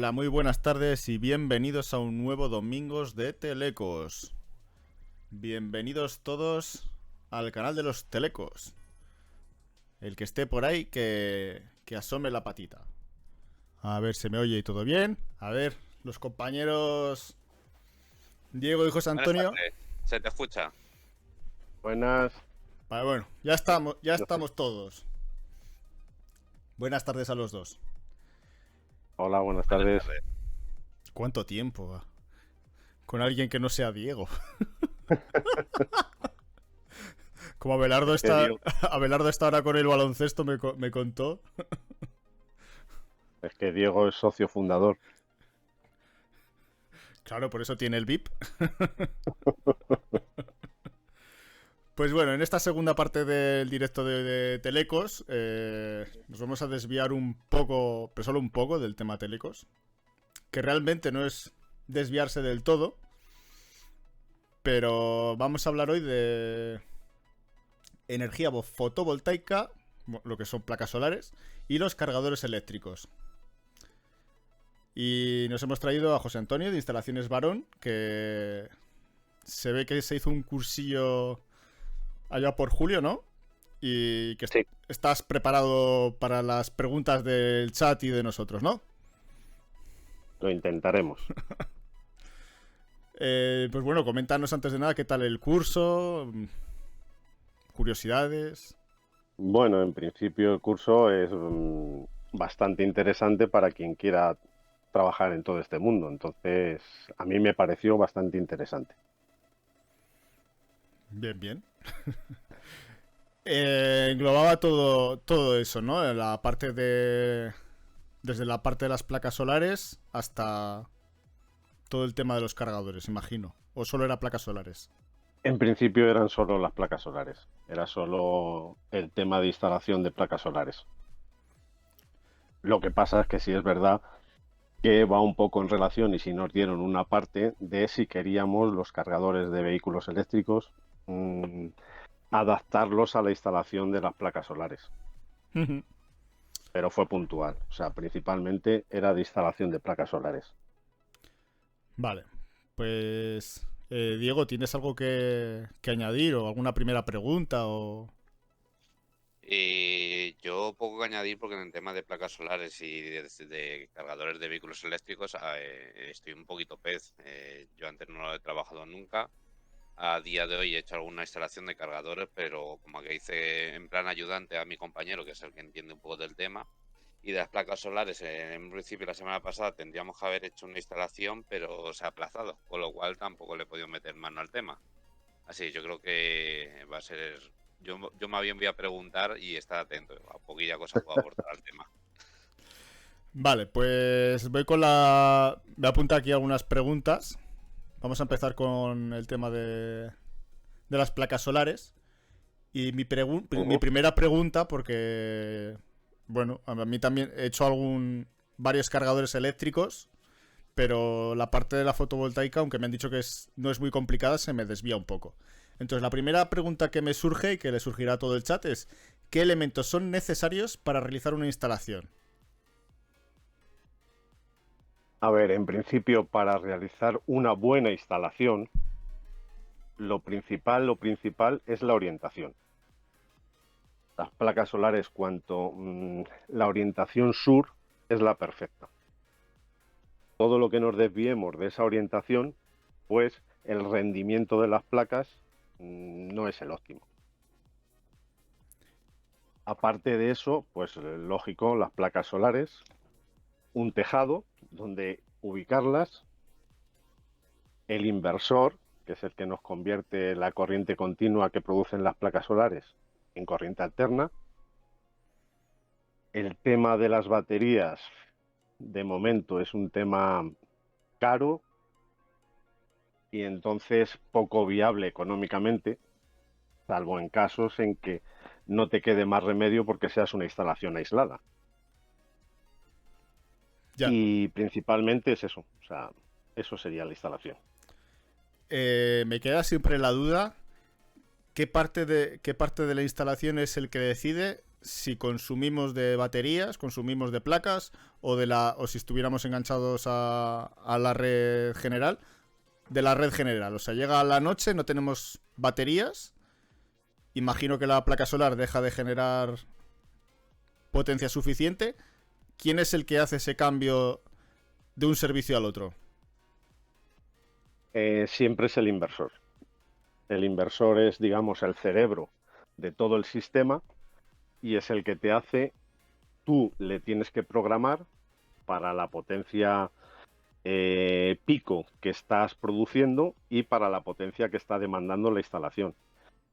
Hola, muy buenas tardes y bienvenidos a un nuevo Domingos de Telecos. Bienvenidos todos al canal de los Telecos. El que esté por ahí que asome la patita. A ver, ¿se me oye y todo bien? A ver, los compañeros Diego y José Buenas Antonio. tardes, se te escucha. Buenas. Vale, bueno, ya estamos todos. Buenas tardes a los dos. Hola, buenas Buenas tardes. tardes. ¿Cuánto tiempo? Con alguien que no sea Diego. Como Abelardo está, Abelardo está ahora con el baloncesto, me contó. Es que Diego es socio fundador. Claro, por eso tiene el VIP. Pues bueno, en esta segunda parte del directo de Telecos nos vamos a desviar un poco, pero solo un poco, del tema Telecos. Que realmente no es desviarse del todo. Pero vamos a hablar hoy de energía fotovoltaica, lo que son placas solares, y los cargadores eléctricos. Y nos hemos traído a José Antonio de Instalaciones Varón, que se ve que se hizo un cursillo allá por julio, ¿no? Y que Sí. estás preparado para las preguntas del chat y de nosotros, ¿no? Lo intentaremos. Pues bueno, coméntanos antes de nada qué tal el curso, curiosidades. Bueno, en principio el curso es bastante interesante para quien quiera trabajar en todo este mundo. Entonces, a mí me pareció bastante interesante. Bien, bien. Englobaba todo eso, ¿no? La parte de... Desde la parte de las placas solares hasta todo el tema de los cargadores, imagino. ¿O solo era placas solares? En principio eran solo las placas solares. Era solo el tema de instalación de placas solares. Lo que pasa es que sí es verdad que va un poco en relación y si nos dieron una parte de si queríamos los cargadores de vehículos eléctricos adaptarlos a la instalación de las placas solares. Pero fue puntual, o sea, principalmente era de instalación de placas solares. Vale, pues Diego, ¿tienes algo que añadir o alguna primera pregunta o...? Yo poco que añadir porque en el tema de placas solares y de cargadores de vehículos eléctricos estoy un poquito pez. Yo antes no lo he trabajado nunca. A día de hoy he hecho alguna instalación de cargadores, pero como que hice en plan ayudante a mi compañero, que es el que entiende un poco del tema. Y de las placas solares, en principio la semana pasada tendríamos que haber hecho una instalación, pero se ha aplazado, con lo cual tampoco le he podido meter mano al tema. Así, yo creo que va a ser... Yo más bien voy a preguntar y estar atento. A poquilla cosa puedo aportar al tema. Vale, pues voy con la... Me apunta aquí algunas preguntas. Vamos a empezar con el tema de las placas solares. Y mi primera pregunta, porque... Bueno, a mí también he hecho varios cargadores eléctricos, pero la parte de la fotovoltaica, aunque me han dicho que no es muy complicada, se me desvía un poco. Entonces, la primera pregunta que me surge y que le surgirá a todo el chat es: ¿qué elementos son necesarios para realizar una instalación? A ver, en principio, para realizar una buena instalación, lo principal es la orientación. Las placas solares, cuanto la orientación sur es la perfecta. Todo lo que nos desviemos de esa orientación, pues el rendimiento de las placas no es el óptimo. Aparte de eso, pues lógico, las placas solares, un tejado donde ubicarlas, el inversor, que es el que nos convierte la corriente continua que producen las placas solares en corriente alterna. El tema de las baterías, de momento, es un tema caro y entonces poco viable económicamente, salvo en casos en que no te quede más remedio porque seas una instalación aislada. Ya. Y principalmente es eso, o sea, eso sería la instalación. Me queda siempre la duda, ¿qué parte de la instalación es el que decide si consumimos de baterías, consumimos de placas o si estuviéramos enganchados a la red general, de la red general. O sea, llega la noche, no tenemos baterías. Imagino que la placa solar deja de generar potencia suficiente. ¿Quién es el que hace ese cambio de un servicio al otro? Siempre es el inversor. El inversor es, digamos, el cerebro de todo el sistema y es el que te hace, tú le tienes que programar para la potencia pico que estás produciendo y para la potencia que está demandando la instalación.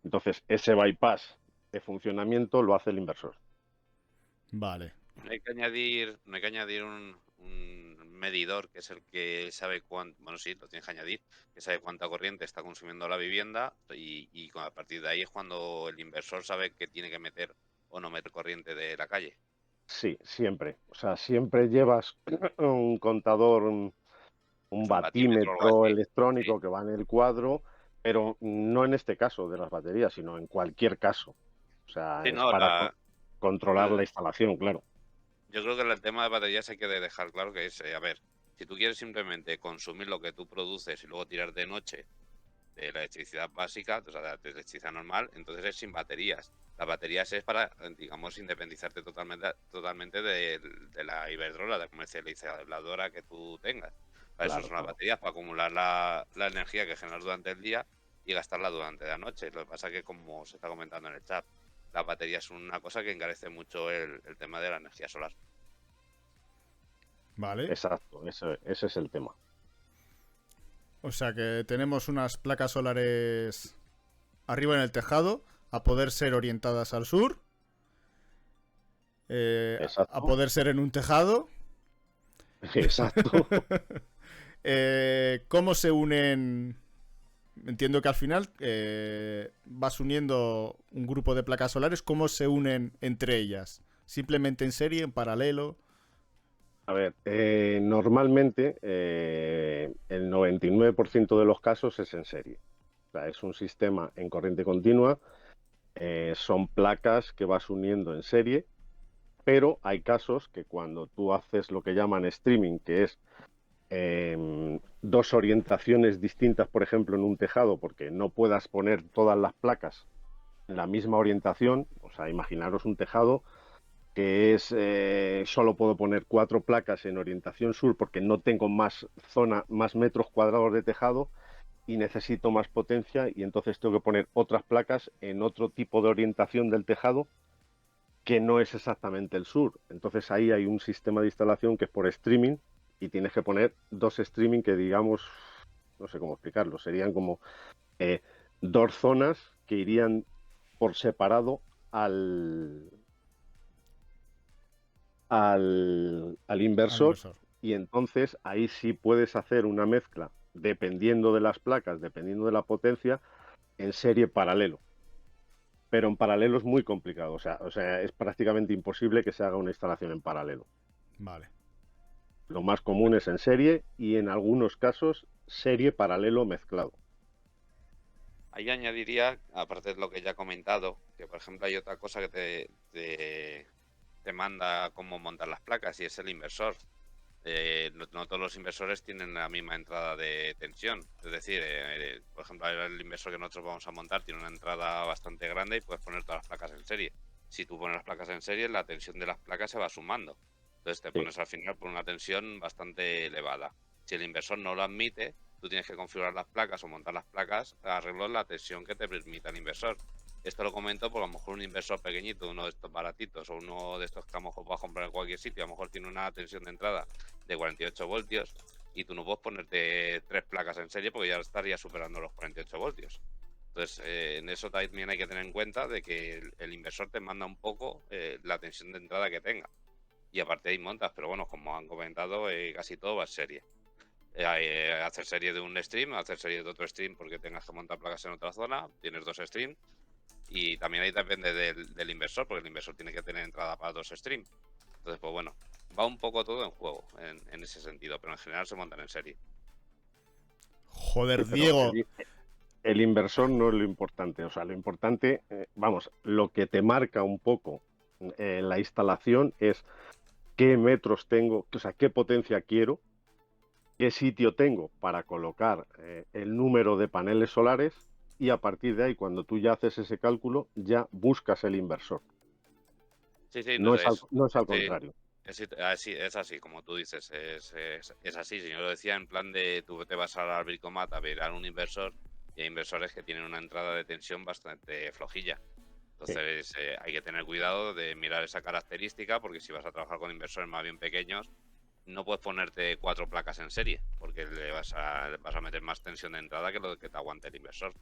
Entonces, ese bypass de funcionamiento lo hace el inversor. Vale. No hay que añadir un medidor que es el que sabe cuánto, bueno, sí, lo tienes que añadir, que sabe cuánta corriente está consumiendo la vivienda y a partir de ahí es cuando el inversor sabe que tiene que meter o no meter corriente de la calle. Sí, siempre. O sea, siempre llevas un contador, un Es un batímetro o algo batímetro así. electrónico Sí. que va en el cuadro, pero no en este caso de las baterías, sino en cualquier caso. O sea, Sí, es no, para controlar la el- instalación, claro. yo creo que el tema de baterías hay que dejar claro que es, a ver, si tú quieres simplemente consumir lo que tú produces y luego tirar de noche de la electricidad básica, o sea, de la electricidad normal, entonces es sin baterías. Las baterías es para, digamos, independizarte totalmente de la Iberdrola, de la comercializadora que tú tengas. Para eso Claro, son las claro. baterías, para acumular la energía que generas durante el día y gastarla durante la noche. Lo que pasa es que, como se está comentando en el chat, las baterías son una cosa que encarece mucho el tema de la energía solar. Vale. Exacto, ese es el tema. O sea que tenemos unas placas solares arriba en el tejado, a poder ser orientadas al sur, a Exacto, poder ser en un tejado. exacto. ¿Cómo se unen? Entiendo que al final vas uniendo un grupo de placas solares. ¿Cómo se unen entre ellas? ¿Simplemente en serie, en paralelo? A ver, normalmente el 99% de los casos es en serie. O sea, es un sistema en corriente continua, son placas que vas uniendo en serie, pero hay casos que cuando tú haces lo que llaman streaming, que es dos orientaciones distintas, por ejemplo, en un tejado, porque no puedas poner todas las placas en la misma orientación, o sea, imaginaros un tejado que es solo puedo poner 4 placas en orientación sur porque no tengo más zona, más metros cuadrados de tejado y necesito más potencia y entonces tengo que poner otras placas en otro tipo de orientación del tejado que no es exactamente el sur. Entonces ahí hay un sistema de instalación que es por streaming y tienes que poner dos streaming que digamos, no sé cómo explicarlo, serían como dos zonas que irían por separado al Al inversor inversor. y entonces ahí sí puedes hacer una mezcla dependiendo de las placas, dependiendo de la potencia, en serie paralelo. Pero en paralelo es muy complicado, o sea, es prácticamente imposible que se haga una instalación en paralelo. Vale. Lo más común es en serie y en algunos casos serie paralelo mezclado. Ahí añadiría, aparte de lo que ya he comentado, que por ejemplo hay otra cosa que te manda cómo montar las placas y es el inversor. No todos los inversores tienen la misma entrada de tensión. Es decir, por ejemplo, el inversor que nosotros vamos a montar tiene una entrada bastante grande y puedes poner todas las placas en serie. Si tú pones las placas en serie, la tensión de las placas se va sumando. Entonces te Sí. pones al final por una tensión bastante elevada. Si el inversor no lo admite, tú tienes que configurar las placas o montar las placas a arreglo de la tensión que te permita el inversor. Esto lo comento porque a lo mejor un inversor pequeñito, uno de estos baratitos o uno de estos que a lo mejor vas a comprar en cualquier sitio, a lo mejor tiene una tensión de entrada de 48 voltios y tú no puedes ponerte 3 placas en serie porque ya estaría superando los 48 voltios. Entonces, en eso también hay que tener en cuenta de que el inversor te manda un poco la tensión de entrada que tenga. Y aparte hay montas, pero bueno, como han comentado, casi todo va en serie. Hacer serie de un stream, hacer serie de otro stream porque tengas que montar placas en otra zona, tienes dos streams. Y también ahí depende del inversor, porque el inversor tiene que tener entrada para dos streams. Entonces, pues bueno, va un poco todo en juego en ese sentido, pero en general se montan en serie. Joder, Sí, pero Diego. el inversor no es lo importante. O sea, lo importante, vamos, lo que te marca un poco La instalación es qué metros tengo, o sea, qué potencia quiero, qué sitio tengo para colocar el número de paneles solares y a partir de ahí, cuando tú ya haces ese cálculo, ya buscas el inversor. Sí, sí, No es al, no es al sí, contrario. es así, como tú dices, es así. Si yo lo decía en plan de tú te vas al Bricomat a ver a un inversor y hay inversores que tienen una entrada de tensión bastante flojilla. Sí. Entonces hay que tener cuidado de mirar esa característica porque si vas a trabajar con inversores más bien pequeños, no puedes ponerte 4 placas en serie porque le vas a meter más tensión de entrada que lo que te aguante el inversor.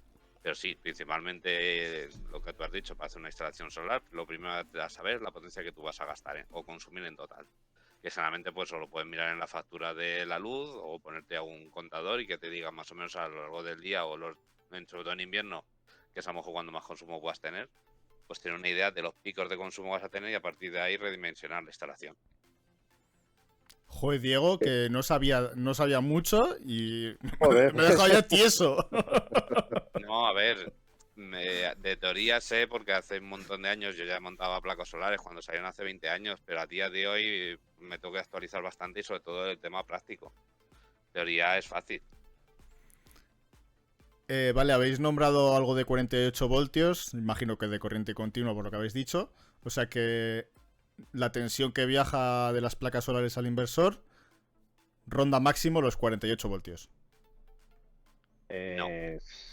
Pero sí, principalmente lo que tú has dicho, para hacer una instalación solar, lo primero a saber es la potencia que tú vas a gastar o consumir en total. Que solamente pues lo puedes mirar en la factura de la luz o ponerte a un contador y que te diga más o menos a lo largo del día o sobre todo en invierno, que es a lo mejor cuando más consumo puedas tener, pues tener una idea de los picos de consumo que vas a tener y a partir de ahí redimensionar la instalación. Joder, Diego, que no sabía mucho y Joder. me he dejado ya tieso. No, a ver, de teoría sé porque hace un montón de años yo ya montaba placas solares cuando salieron hace 20 años, pero a día de hoy me tengo que actualizar bastante y sobre todo el tema práctico. Teoría es fácil. Vale, habéis nombrado algo de 48 voltios, imagino que de corriente continua por lo que habéis dicho. O sea que la tensión que viaja de las placas solares al inversor ronda máximo los 48 voltios.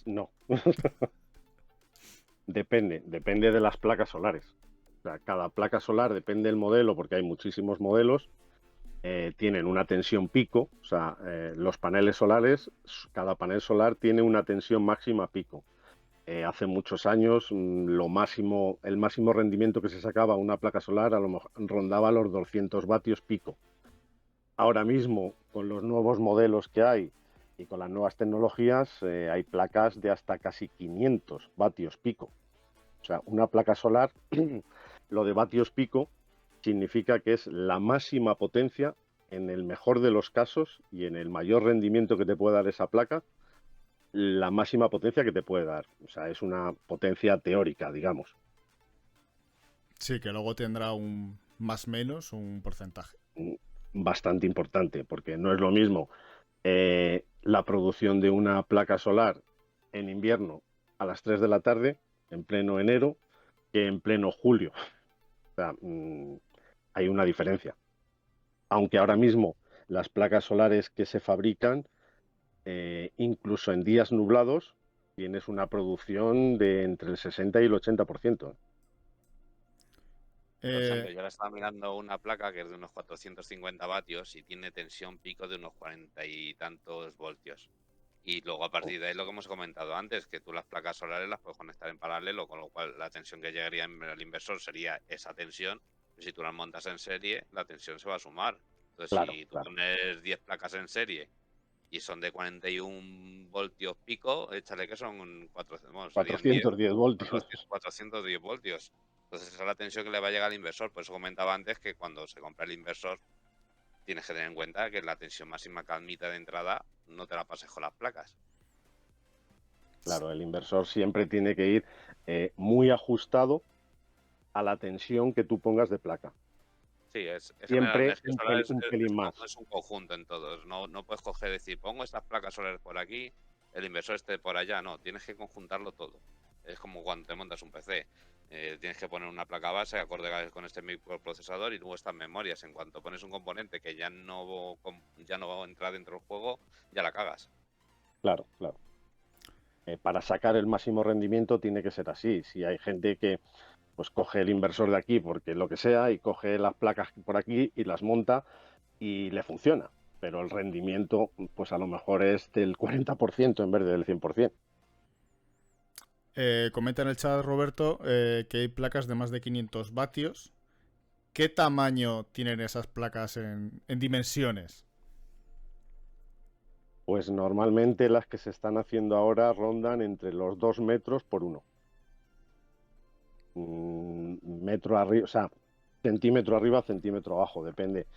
No. Depende de las placas solares. O sea, cada placa solar depende del modelo, porque hay muchísimos modelos. Tienen una tensión pico, o sea, los paneles solares, cada panel solar tiene una tensión máxima pico. Hace muchos años, el máximo rendimiento que se sacaba a una placa solar a lo mejor rondaba los 200 vatios pico. Ahora mismo, con los nuevos modelos que hay y con las nuevas tecnologías, hay placas de hasta casi 500 vatios pico. O sea, una placa solar, lo de vatios pico, significa que es la máxima potencia en el mejor de los casos y en el mayor rendimiento que te puede dar esa placa, la máxima potencia que te puede dar. O sea, es una potencia teórica, digamos. Sí, que luego tendrá un más menos un porcentaje. Bastante importante, porque no es lo mismo la producción de una placa solar en invierno a las 3 de la tarde, en pleno enero, que en pleno julio. O sea, hay una diferencia. Aunque ahora mismo las placas solares que se fabrican, incluso en días nublados, tienes una producción de entre el 60 y el 80%. Por ejemplo, Eh, yo ahora estaba mirando una placa que es de unos 450 vatios y tiene tensión pico de unos 40 y tantos voltios. Y luego a partir de ahí lo que hemos comentado antes, que tú las placas solares las puedes conectar en paralelo, con lo cual la tensión que llegaría al inversor sería esa tensión. Y si tú las montas en serie, la tensión se va a sumar. Entonces, Claro, si tú claro. pones 10 placas en serie y son de 41 voltios pico, échale que son 400, bueno, serían 10, 410 voltios. 410 voltios. Entonces esa es la tensión que le va a llegar al inversor. Por eso comentaba antes que cuando se compra el inversor tienes que tener en cuenta que la tensión máxima que admite de entrada no te la pases con las placas. Claro, el inversor siempre tiene que ir muy ajustado a la tensión que tú pongas de placa. Sí, es generar Siempre energía solar, un pelín más. es un conjunto en todos. No puedes coger y decir, pongo estas placas solares por aquí, el inversor esté por allá. No, tienes que conjuntarlo todo. Es como cuando te montas un PC. Tienes que poner una placa base acorde con este microprocesador y luego estas memorias. En cuanto pones un componente que ya no va a entrar dentro del juego, ya la cagas. Claro, claro. Para sacar el máximo rendimiento tiene que ser así. Si hay gente que pues coge el inversor de aquí porque lo que sea y coge las placas por aquí y las monta y le funciona. Pero el rendimiento pues a lo mejor es del 40% en vez del 100%. Comenta en el chat, Roberto, que hay placas de más de 500 vatios. ¿Qué tamaño tienen esas placas en dimensiones? Pues normalmente las que se están haciendo ahora rondan entre los 2 metros por 1. Metro arriba, o sea, centímetro arriba, centímetro abajo, depende.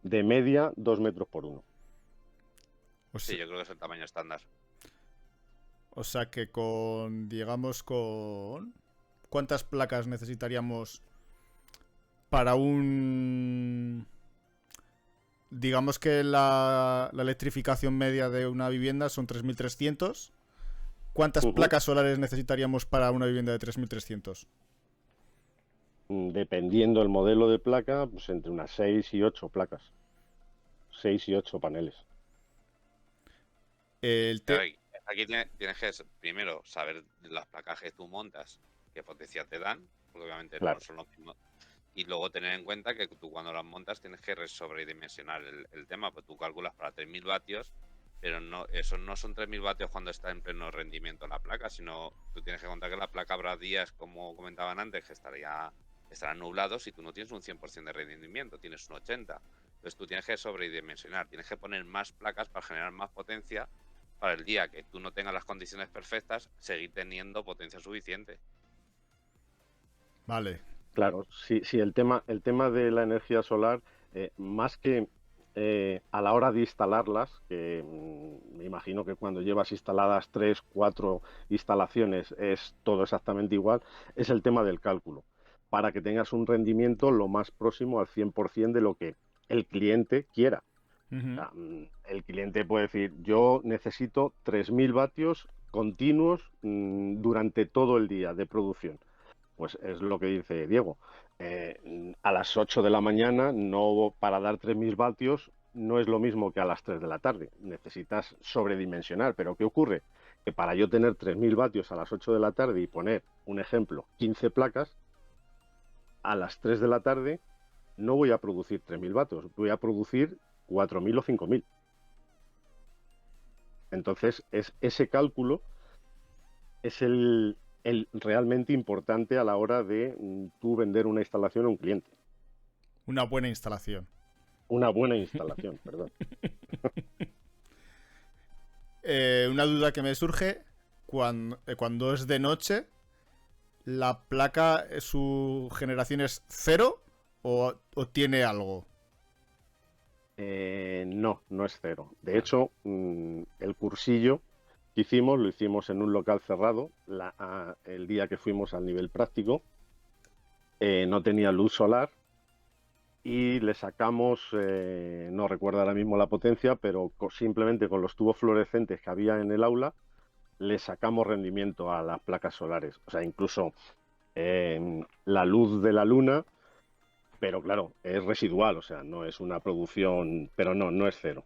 De media, 2 metros por 1. O Sí, sea, yo creo que es el tamaño estándar. o sea que digamos, con... ¿Cuántas placas necesitaríamos para un... Digamos que la electrificación media de una vivienda son 3.300. ¿Cuántas placas solares necesitaríamos para una vivienda de 3.300? Dependiendo del modelo de placa, pues entre unas 6 y 8 placas. 6 y 8 paneles. Aquí tienes que primero saber las placas que tú montas, qué potencia te dan, porque obviamente Claro. no son los mismos. Y luego tener en cuenta que tú cuando las montas tienes que sobredimensionar el tema, pues tú calculas para 3.000 vatios, pero no, esos no son 3.000 vatios cuando está en pleno rendimiento la placa, sino tú tienes que contar que la placa habrá días, como comentaban antes, que estarán nublados y tú no tienes un 100% de rendimiento, tienes un 80%. Entonces tú tienes que sobredimensionar, tienes que poner más placas para generar más potencia para el día que tú no tengas las condiciones perfectas, seguir teniendo potencia suficiente. Vale. Claro, sí, el tema de la energía solar, más que a la hora de instalarlas, que me imagino que cuando llevas instaladas 3, 4 instalaciones es todo exactamente igual, es el tema del cálculo, para que tengas un rendimiento lo más próximo al 100% de lo que el cliente quiera. O sea, el cliente puede decir, yo necesito 3.000 vatios continuos durante todo el día de producción. Pues es lo que dice Diego. A las 8 de la mañana, no, para dar 3.000 vatios, no es lo mismo que a las 3 de la tarde. Necesitas sobredimensionar. Pero ¿qué ocurre? Que para yo tener 3.000 vatios a las 8 de la tarde y poner, un ejemplo, 15 placas, a las 3 de la tarde no voy a producir 3.000 vatios, voy a producir 4.000 o 5.000. Entonces, ese cálculo es el realmente importante a la hora de tú vender una instalación a un cliente. Una buena instalación. Una buena instalación, perdón. Una duda que me surge, cuando es de noche, ¿la placa, su generación es cero o tiene algo? No es cero. De hecho, el cursillo que hicimos, lo hicimos en un local cerrado. El día que fuimos al nivel práctico, no tenía luz solar y le sacamos, no recuerdo ahora mismo la potencia, pero simplemente con los tubos fluorescentes que había en el aula, le sacamos rendimiento a las placas solares. O sea, incluso la luz de la luna, pero claro, es residual, o sea, no es una producción, pero no es cero,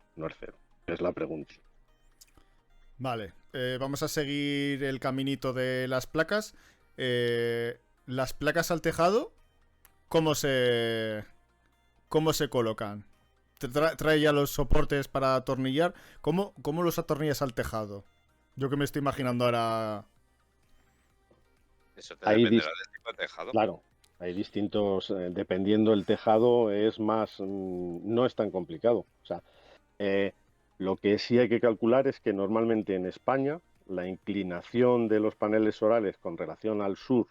es la pregunta. Vale, vamos a seguir el caminito de las placas. Las placas al tejado, ¿cómo se colocan? Trae ya los soportes para atornillar. ¿Cómo los atornillas al tejado? Yo que me estoy imaginando ahora... Eso te dependerá del tipo de tejado. Claro, hay distintos, dependiendo del tejado, es más, no es tan complicado. O sea, lo que sí hay que calcular es que normalmente en España la inclinación de los paneles solares con relación al sur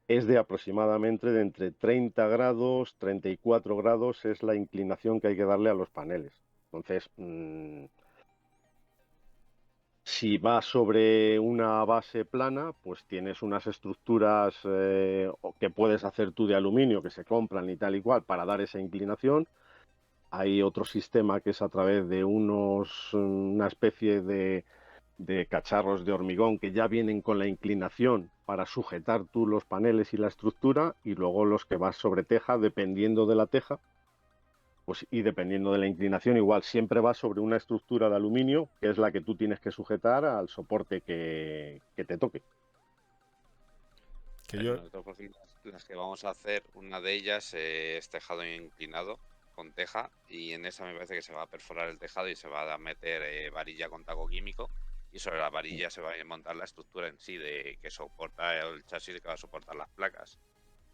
es de aproximadamente de entre 30 grados, 34 grados es la inclinación que hay que darle a los paneles. Entonces, si va sobre una base plana, pues tienes unas estructuras que puedes hacer tú de aluminio, que se compran y tal y cual, para dar esa inclinación. Hay otro sistema que es a través de una especie de cacharros de hormigón que ya vienen con la inclinación para sujetar tú los paneles y la estructura, y luego los que vas sobre teja, dependiendo de la teja, pues, y dependiendo de la inclinación, igual siempre va sobre una estructura de aluminio, que es la que tú tienes que sujetar al soporte que te toque. Nosotros, las que vamos a hacer, una de ellas es tejado inclinado con teja, y en esa me parece que se va a perforar el tejado y se va a meter varilla con taco químico, y sobre la varilla se va a montar la estructura en sí que soporta el chasis, que va a soportar las placas.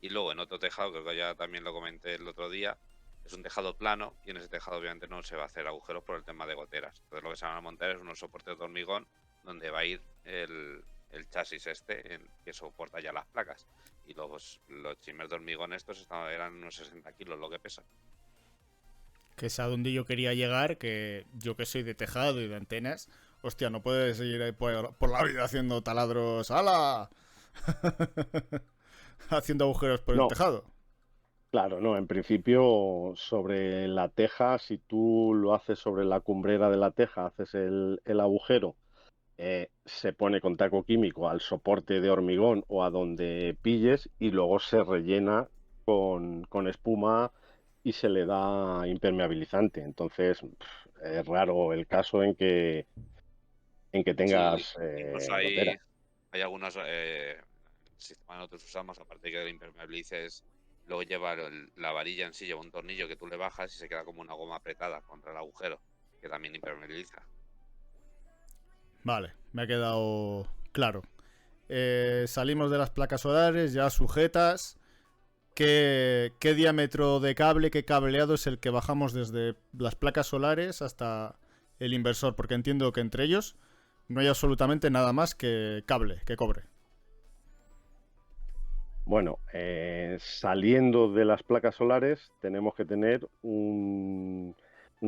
Y luego en otro tejado, creo que ya también lo comenté el otro día, es un tejado plano, y en ese tejado obviamente no se va a hacer agujeros por el tema de goteras. Entonces lo que se van a montar es unos soportes de hormigón donde va a ir el chasis que soporta ya las placas. Y los chimers de hormigón estos eran unos 60 kilos lo que pesan. Que es a donde yo quería llegar, que yo que soy de tejado y de antenas, hostia, no puedes ir ahí por la vida haciendo taladros, ¡hala! Haciendo agujeros por el tejado. Claro, no, en principio sobre la teja, si tú lo haces sobre la cumbrera de la teja, haces el agujero, se pone con taco químico al soporte de hormigón o a donde pilles y luego se rellena con espuma y se le da impermeabilizante. Entonces, es raro el caso en que Sí, tengas incluso goteras. hay algunos sistemas que nosotros usamos, aparte de que el impermeabilices, luego lleva la varilla en sí, lleva un tornillo que tú le bajas y se queda como una goma apretada contra el agujero, que también impermeabiliza. Vale, me ha quedado claro. Salimos de las placas solares ya sujetas. ¿Qué diámetro de cable, qué cableado es el que bajamos desde las placas solares hasta el inversor? Porque entiendo que entre ellos no hay absolutamente nada más que cable, que cobre. Bueno, saliendo de las placas solares tenemos que tener un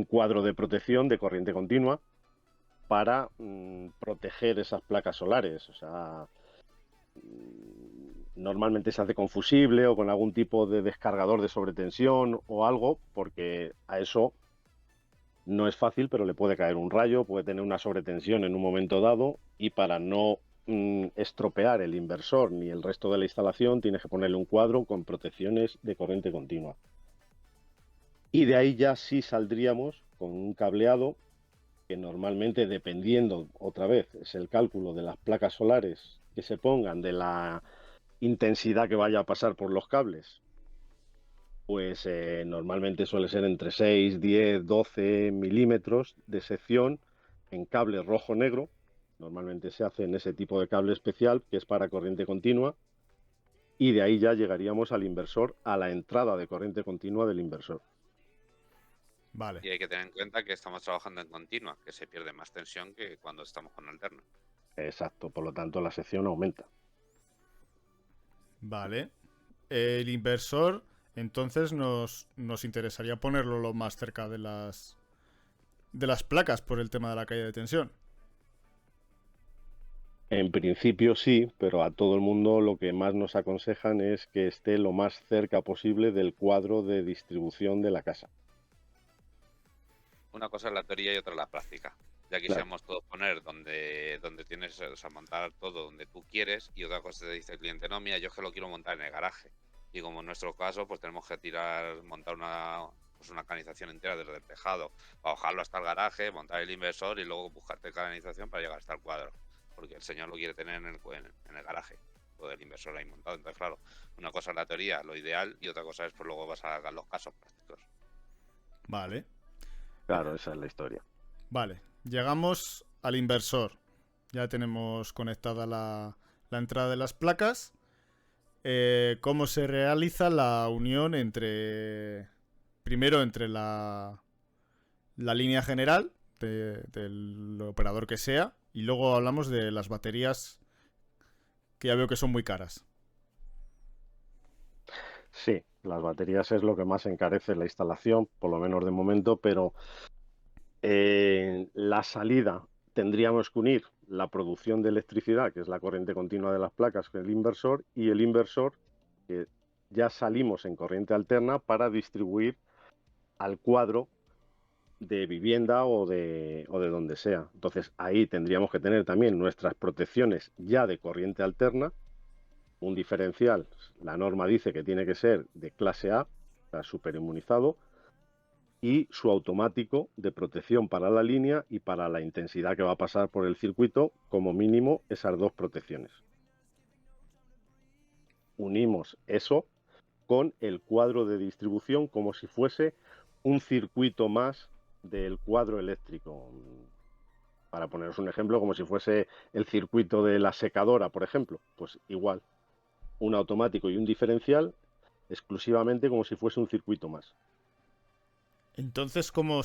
cuadro de protección de corriente continua para proteger esas placas solares. O sea, normalmente se hace con fusible o con algún tipo de descargador de sobretensión o algo, porque a eso no es fácil, pero le puede caer un rayo, puede tener una sobretensión en un momento dado y para no estropear el inversor ni el resto de la instalación tienes que ponerle un cuadro con protecciones de corriente continua. Y de ahí ya sí saldríamos con un cableado que normalmente, dependiendo, otra vez, es el cálculo de las placas solares que se pongan, de la intensidad que vaya a pasar por los cables, pues normalmente suele ser entre 6, 10, 12 milímetros de sección en cable rojo-negro. Normalmente se hace en ese tipo de cable especial que es para corriente continua y de ahí ya llegaríamos al inversor, a la entrada de corriente continua del inversor. Vale, Y hay que tener en cuenta que estamos trabajando en continua, que se pierde más tensión que cuando estamos con alterna. Exacto, por lo tanto la sección aumenta. vale. El inversor, entonces nos interesaría ponerlo lo más cerca de las placas por el tema de la caída de tensión. En principio sí, pero a todo el mundo lo que más nos aconsejan es que esté lo más cerca posible del cuadro de distribución de la casa. Una cosa es la teoría y otra es la práctica. Ya Claro, quisiéramos todos poner donde tienes, o sea, montar todo donde tú quieres, y otra cosa te dice el cliente, no, mira, yo es que lo quiero montar en el garaje. Y como en nuestro caso, pues tenemos que montar una canalización entera desde el tejado, bajarlo hasta el garaje, montar el inversor y luego buscarte canalización para llegar hasta el cuadro. Porque el señor lo quiere tener en el garaje, todo el inversor ahí montado. Entonces, claro, una cosa es la teoría, lo ideal, y otra cosa es, pues luego vas a los casos prácticos. Vale, claro, esa es la historia. vale. Llegamos al inversor. Ya tenemos conectada la entrada de las placas. ¿Cómo se realiza la unión primero entre la línea general del operador que sea, y luego hablamos de las baterías, que ya veo que son muy caras? Sí, las baterías es lo que más encarece la instalación, por lo menos de momento, pero la salida tendríamos que unir la producción de electricidad, que es la corriente continua de las placas, con el inversor, y el inversor, que ya salimos en corriente alterna para distribuir al cuadro de vivienda o de donde sea. Entonces ahí tendríamos que tener también nuestras protecciones ya de corriente alterna, un diferencial. La norma dice que tiene que ser de clase A, o sea, superinmunizado, y su automático de protección para la línea y para la intensidad que va a pasar por el circuito, como mínimo esas dos protecciones. Unimos eso con el cuadro de distribución como si fuese un circuito más del cuadro eléctrico. Para poneros un ejemplo, como si fuese el circuito de la secadora, por ejemplo, pues igual, un automático y un diferencial exclusivamente como si fuese un circuito más. Entonces, ¿cómo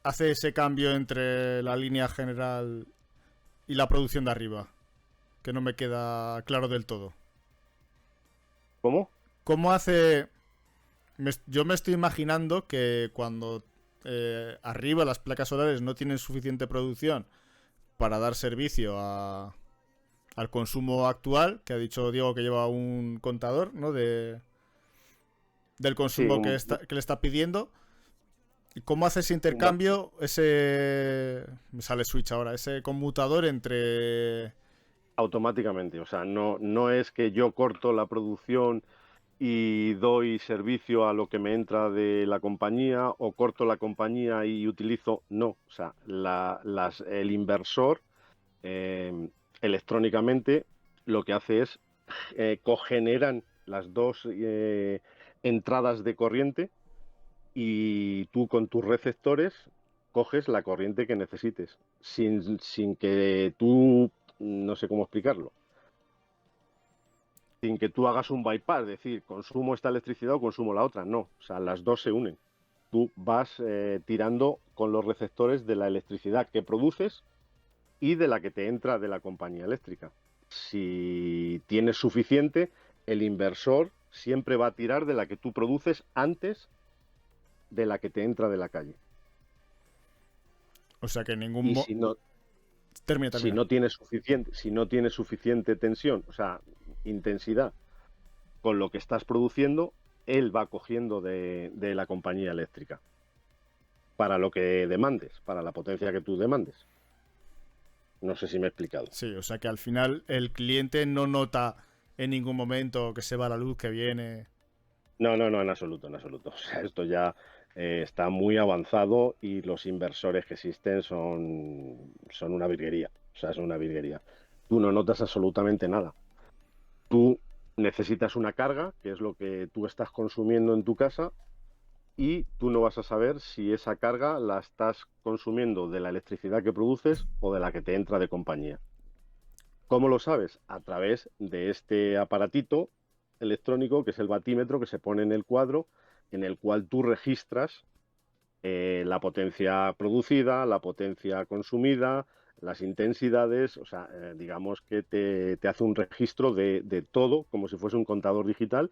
hace ese cambio entre la línea general y la producción de arriba? Que no me queda claro del todo. ¿Cómo? ¿Cómo hace...? Yo me estoy imaginando que cuando arriba las placas solares no tienen suficiente producción para dar servicio al consumo actual, que ha dicho Diego que lleva un contador, ¿no? Del Sí, consumo que le está pidiendo. ¿Y cómo hace ese intercambio, me sale Switch ahora, ese conmutador entre... automáticamente. O sea, no es que yo corto la producción y doy servicio a lo que me entra de la compañía o corto la compañía y utilizo. No, o sea, el inversor electrónicamente lo que hace es cogeneran las dos entradas de corriente y tú con tus receptores coges la corriente que necesites sin que tú, no sé cómo explicarlo, sin que tú hagas un bypass, es decir, consumo esta electricidad o consumo la otra. No, o sea, las dos se unen. Tú vas tirando con los receptores de la electricidad que produces y de la que te entra de la compañía eléctrica. Si tienes suficiente, el inversor siempre va a tirar de la que tú produces antes de la que te entra de la calle. O sea que ningún... Y si no, Termina, si termina. no tienes suficiente tensión, o sea, intensidad con lo que estás produciendo, él va cogiendo de la compañía eléctrica para lo que demandes, para la potencia que tú demandes. No sé si me he explicado. Sí, o sea que al final el cliente no nota en ningún momento que se va la luz, que viene... No, en absoluto, en absoluto. O sea, esto ya está muy avanzado y los inversores que existen son una virguería. O sea, son una virguería. Tú no notas absolutamente nada. Tú necesitas una carga, que es lo que tú estás consumiendo en tu casa, y tú no vas a saber si esa carga la estás consumiendo de la electricidad que produces o de la que te entra de compañía. ¿Cómo lo sabes? A través de este aparatito electrónico que es el batímetro que se pone en el cuadro, en el cual tú registras la potencia producida, la potencia consumida, las intensidades, o sea, digamos que te hace un registro de todo, como si fuese un contador digital,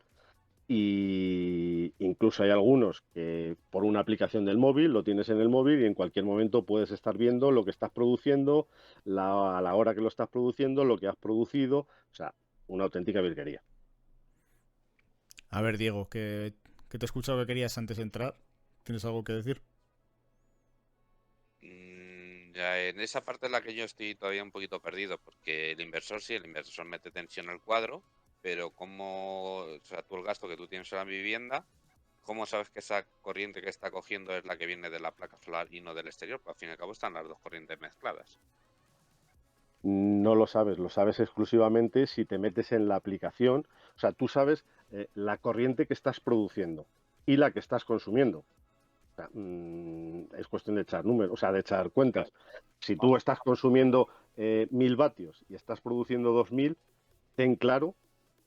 y incluso hay algunos que por una aplicación del móvil lo tienes en el móvil y en cualquier momento puedes estar viendo lo que estás produciendo, a la hora que lo estás produciendo, lo que has producido, o sea, una auténtica virguería. A ver, Diego, que te he escuchado que querías antes de entrar. ¿Tienes algo que decir? Ya en esa parte en la que yo estoy todavía un poquito perdido, porque el inversor sí, el inversor mete tensión al cuadro, pero como, o sea, tú el gasto que tú tienes en la vivienda, ¿cómo sabes que esa corriente que está cogiendo es la que viene de la placa solar y no del exterior? Porque al fin y al cabo están las dos corrientes mezcladas. No lo sabes exclusivamente si te metes en la aplicación, o sea, tú sabes la corriente que estás produciendo y la que estás consumiendo. O sea, es cuestión de echar números, o sea, de echar cuentas. Si tú estás consumiendo 1000 vatios y estás produciendo 2000, ten claro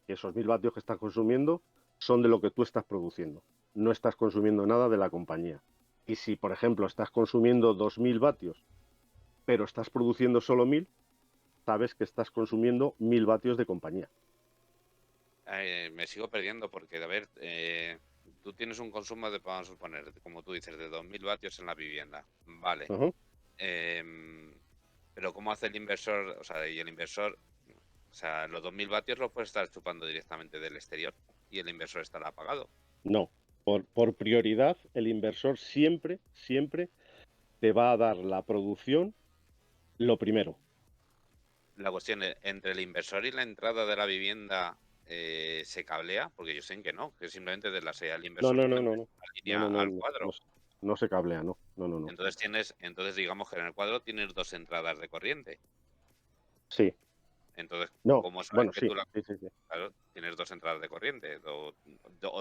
que esos 1000 vatios que estás consumiendo son de lo que tú estás produciendo. No estás consumiendo nada de la compañía. Y si, por ejemplo, estás consumiendo 2000 vatios, pero estás produciendo solo 1000, sabes que estás consumiendo 1000 vatios de compañía. Me sigo perdiendo porque, a ver, tú tienes un consumo de, vamos a suponer, como tú dices, de 2000 vatios en la vivienda. Vale. Uh -huh. Pero ¿cómo hace el inversor? O sea, y el inversor, o sea, los 2000 vatios los puede estar chupando directamente del exterior y el inversor estará apagado. No, por prioridad, el inversor siempre te va a dar la producción lo primero. La cuestión es, entre el inversor y la entrada de la vivienda se cablea, porque yo sé que no, que simplemente de la salida del inversor tú metes una línea al cuadro. No se cablea, no. Entonces digamos que en el cuadro tienes dos entradas de corriente. Sí. Entonces, No, ¿cómo sabes bueno, que sí, tú sí. Claro, tienes dos entradas de corriente o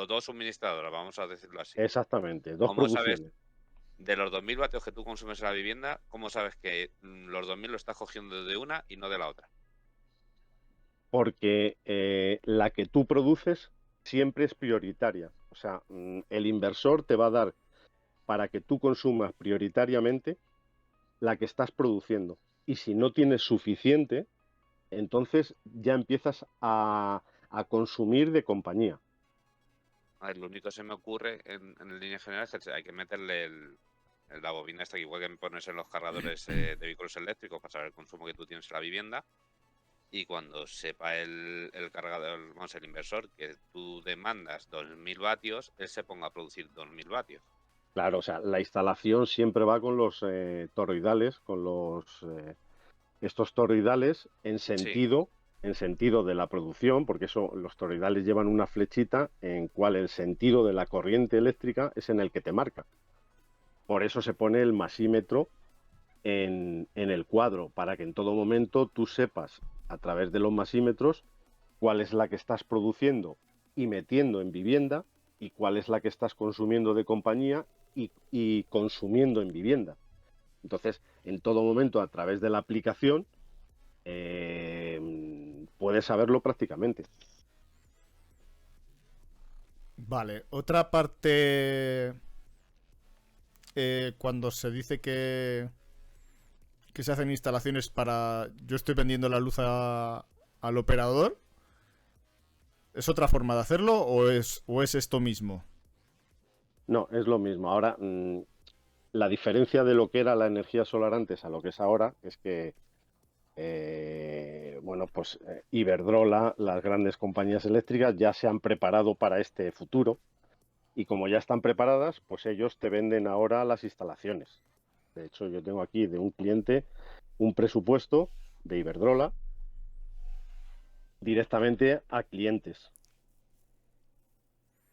dos suministradoras, vamos a decirlo así. Exactamente, dos ¿Cómo sabes producciones. de los 2000 vatios que tú consumes en la vivienda, cómo sabes que los 2000 lo estás cogiendo de una y no de la otra? Porque la que tú produces siempre es prioritaria. O sea, el inversor te va a dar para que tú consumas prioritariamente la que estás produciendo. Y si no tienes suficiente, entonces ya empiezas a consumir de compañía. A ver, lo único que se me ocurre en línea general es que hay que meterle la bobina esta que igual que me pones en los cargadores de vehículos eléctricos para saber el consumo que tú tienes en la vivienda y cuando sepa el cargador, vamos, el inversor, que tú demandas 2000 vatios, él se ponga a producir 2000 vatios. Claro, o sea, la instalación siempre va con los toroidales, con estos toroidales Sí, en sentido de la producción, porque eso, los toroidales llevan una flechita en cual el sentido de la corriente eléctrica es en el que te marca. Por eso se pone el masímetro en el cuadro, para que en todo momento tú sepas, a través de los masímetros, cuál es la que estás produciendo y metiendo en vivienda y cuál es la que estás consumiendo de compañía y consumiendo en vivienda. Entonces, en todo momento, a través de la aplicación, puedes saberlo prácticamente. Vale, otra parte, cuando se dice que se hacen instalaciones para... Yo estoy vendiendo la luz al operador. ¿Es otra forma de hacerlo o es esto mismo? No, es lo mismo. Ahora, la diferencia de lo que era la energía solar antes a lo que es ahora es que, bueno, pues Iberdrola, las grandes compañías eléctricas ya se han preparado para este futuro y como ya están preparadas, pues ellos te venden ahora las instalaciones. De hecho, yo tengo aquí de un cliente un presupuesto de Iberdrola directamente a clientes.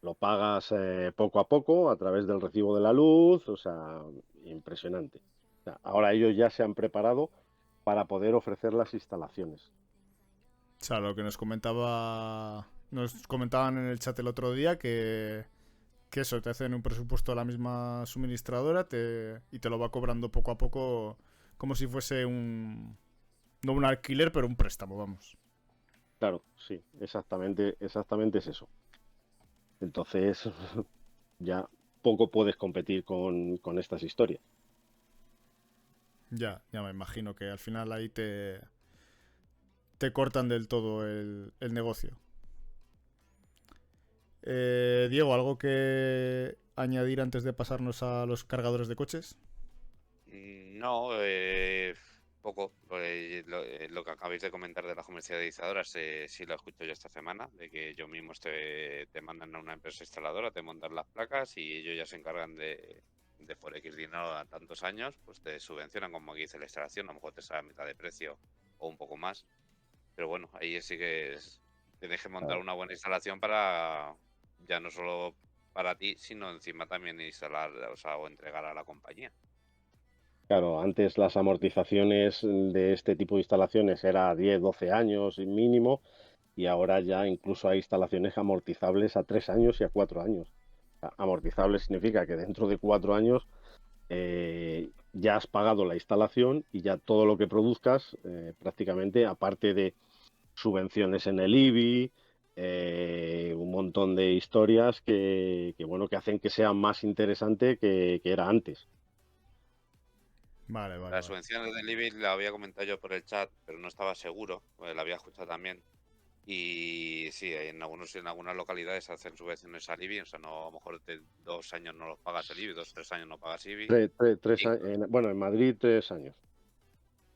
Lo pagas poco a poco a través del recibo de la luz, o sea, impresionante. O sea, ahora ellos ya se han preparado para poder ofrecer las instalaciones. O sea, lo que nos comentaban en el chat el otro día que eso, te hacen un presupuesto a la misma suministradora y te lo va cobrando poco a poco como si fuese no un alquiler, pero un préstamo, vamos. Claro, sí, exactamente, exactamente es eso. Entonces, ya poco puedes competir con estas historias. Ya me imagino que al final ahí te cortan del todo el negocio. Diego, ¿algo que añadir antes de pasarnos a los cargadores de coches? No, poco. Lo que acabáis de comentar de las comercializadoras, sí lo escucho yo esta semana, de que ellos mismos te mandan a una empresa instaladora, te montan las placas y ellos ya se encargan de por X dinero a tantos años, pues te subvencionan, como aquí dice la instalación, a lo mejor te sale a mitad de precio o un poco más. Pero bueno, ahí sí que tienes que montar Claro. una buena instalación para, ya no solo para ti, sino encima también instalar, o sea, o entregar a la compañía. Claro, antes las amortizaciones de este tipo de instalaciones era 10, 12 años mínimo y ahora ya incluso hay instalaciones amortizables a 3 años y a 4 años. Amortizable significa que dentro de 4 años ya has pagado la instalación y ya todo lo que produzcas, prácticamente, aparte de subvenciones en el IBI, un montón de historias bueno, que hacen que sea más interesante que era antes. Vale, vale, Las vale. subvenciones del IBI la había comentado yo por el chat, pero no estaba seguro, pues la había escuchado también. Y sí, en algunas localidades hacen subvenciones al IBI, o sea, no, a lo mejor 2 años no los pagas el IBI, 2, 3 años no pagas IBI. Y, Bueno, en Madrid 3 años.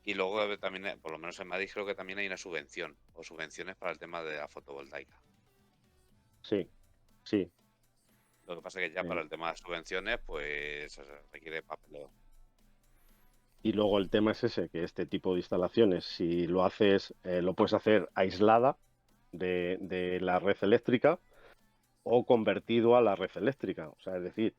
y luego también, por lo menos en Madrid, creo que también hay una subvención, o subvenciones para el tema de la fotovoltaica. Sí, sí. Lo que pasa es que ya para eh, el tema de subvenciones, pues requiere papeleo. y luego el tema es ese, que este tipo de instalaciones, si lo haces, lo puedes hacer aislada de la red eléctrica o convertido a la red eléctrica. O sea, es decir,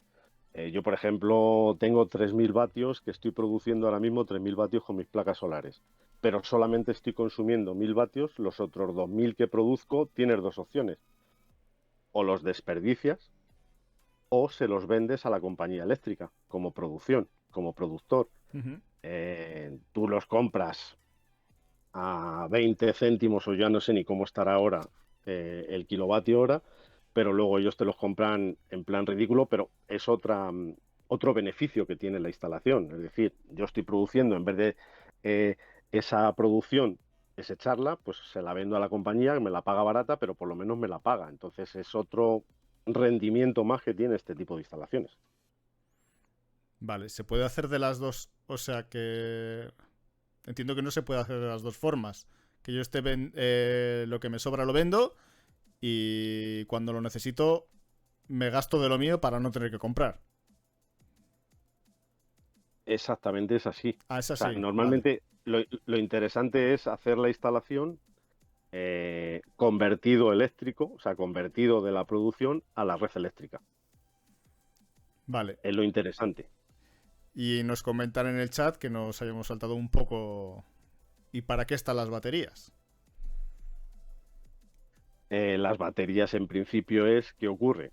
yo, por ejemplo, tengo 3.000 vatios que estoy produciendo ahora mismo 3.000 vatios con mis placas solares, pero solamente estoy consumiendo 1.000 vatios, los otros 2.000 que produzco tienes dos opciones, o los desperdicias o se los vendes a la compañía eléctrica como producción, como productor. Ujú. Tú los compras a 20 céntimos o ya no sé ni cómo estará ahora el kilovatio hora, pero luego ellos te los compran en plan ridículo, pero es otro beneficio que tiene la instalación. Es decir, yo estoy produciendo, en vez de eh, esa producción desecharla, pues se la vendo a la compañía, que me la paga barata, pero por lo menos me la paga. Entonces es otro rendimiento más que tiene este tipo de instalaciones. Vale, se puede hacer de las dos. O sea que... Entiendo que no se puede hacer de las dos formas. Que yo lo que me sobra lo vendo y cuando lo necesito me gasto de lo mío para no tener que comprar. Exactamente es así. Ah, es O sea, así. Vale. normalmente lo interesante es hacer la instalación convertido eléctrico, o sea, convertido de la producción a la red eléctrica. Vale. Es lo interesante. Y nos comentan en el chat que nos hayamos saltado un poco. ¿Y para qué están las baterías? Las baterías en principio es, ¿qué ocurre?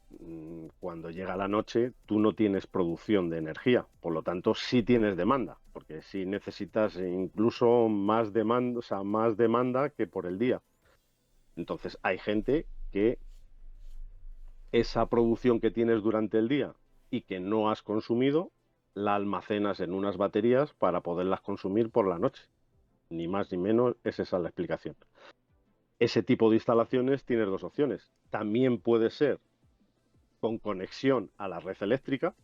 Cuando llega la noche tú no tienes producción de energía, por lo tanto sí tienes demanda, porque sí necesitas incluso más demanda, o sea, más demanda que por el día. Entonces hay gente que esa producción que tienes durante el día y que no has consumido, la almacenas en unas baterías para poderlas consumir por la noche. Ni más ni menos, es esa la explicación. Ese tipo de instalaciones tienes dos opciones. También puede ser con conexión a la red eléctrica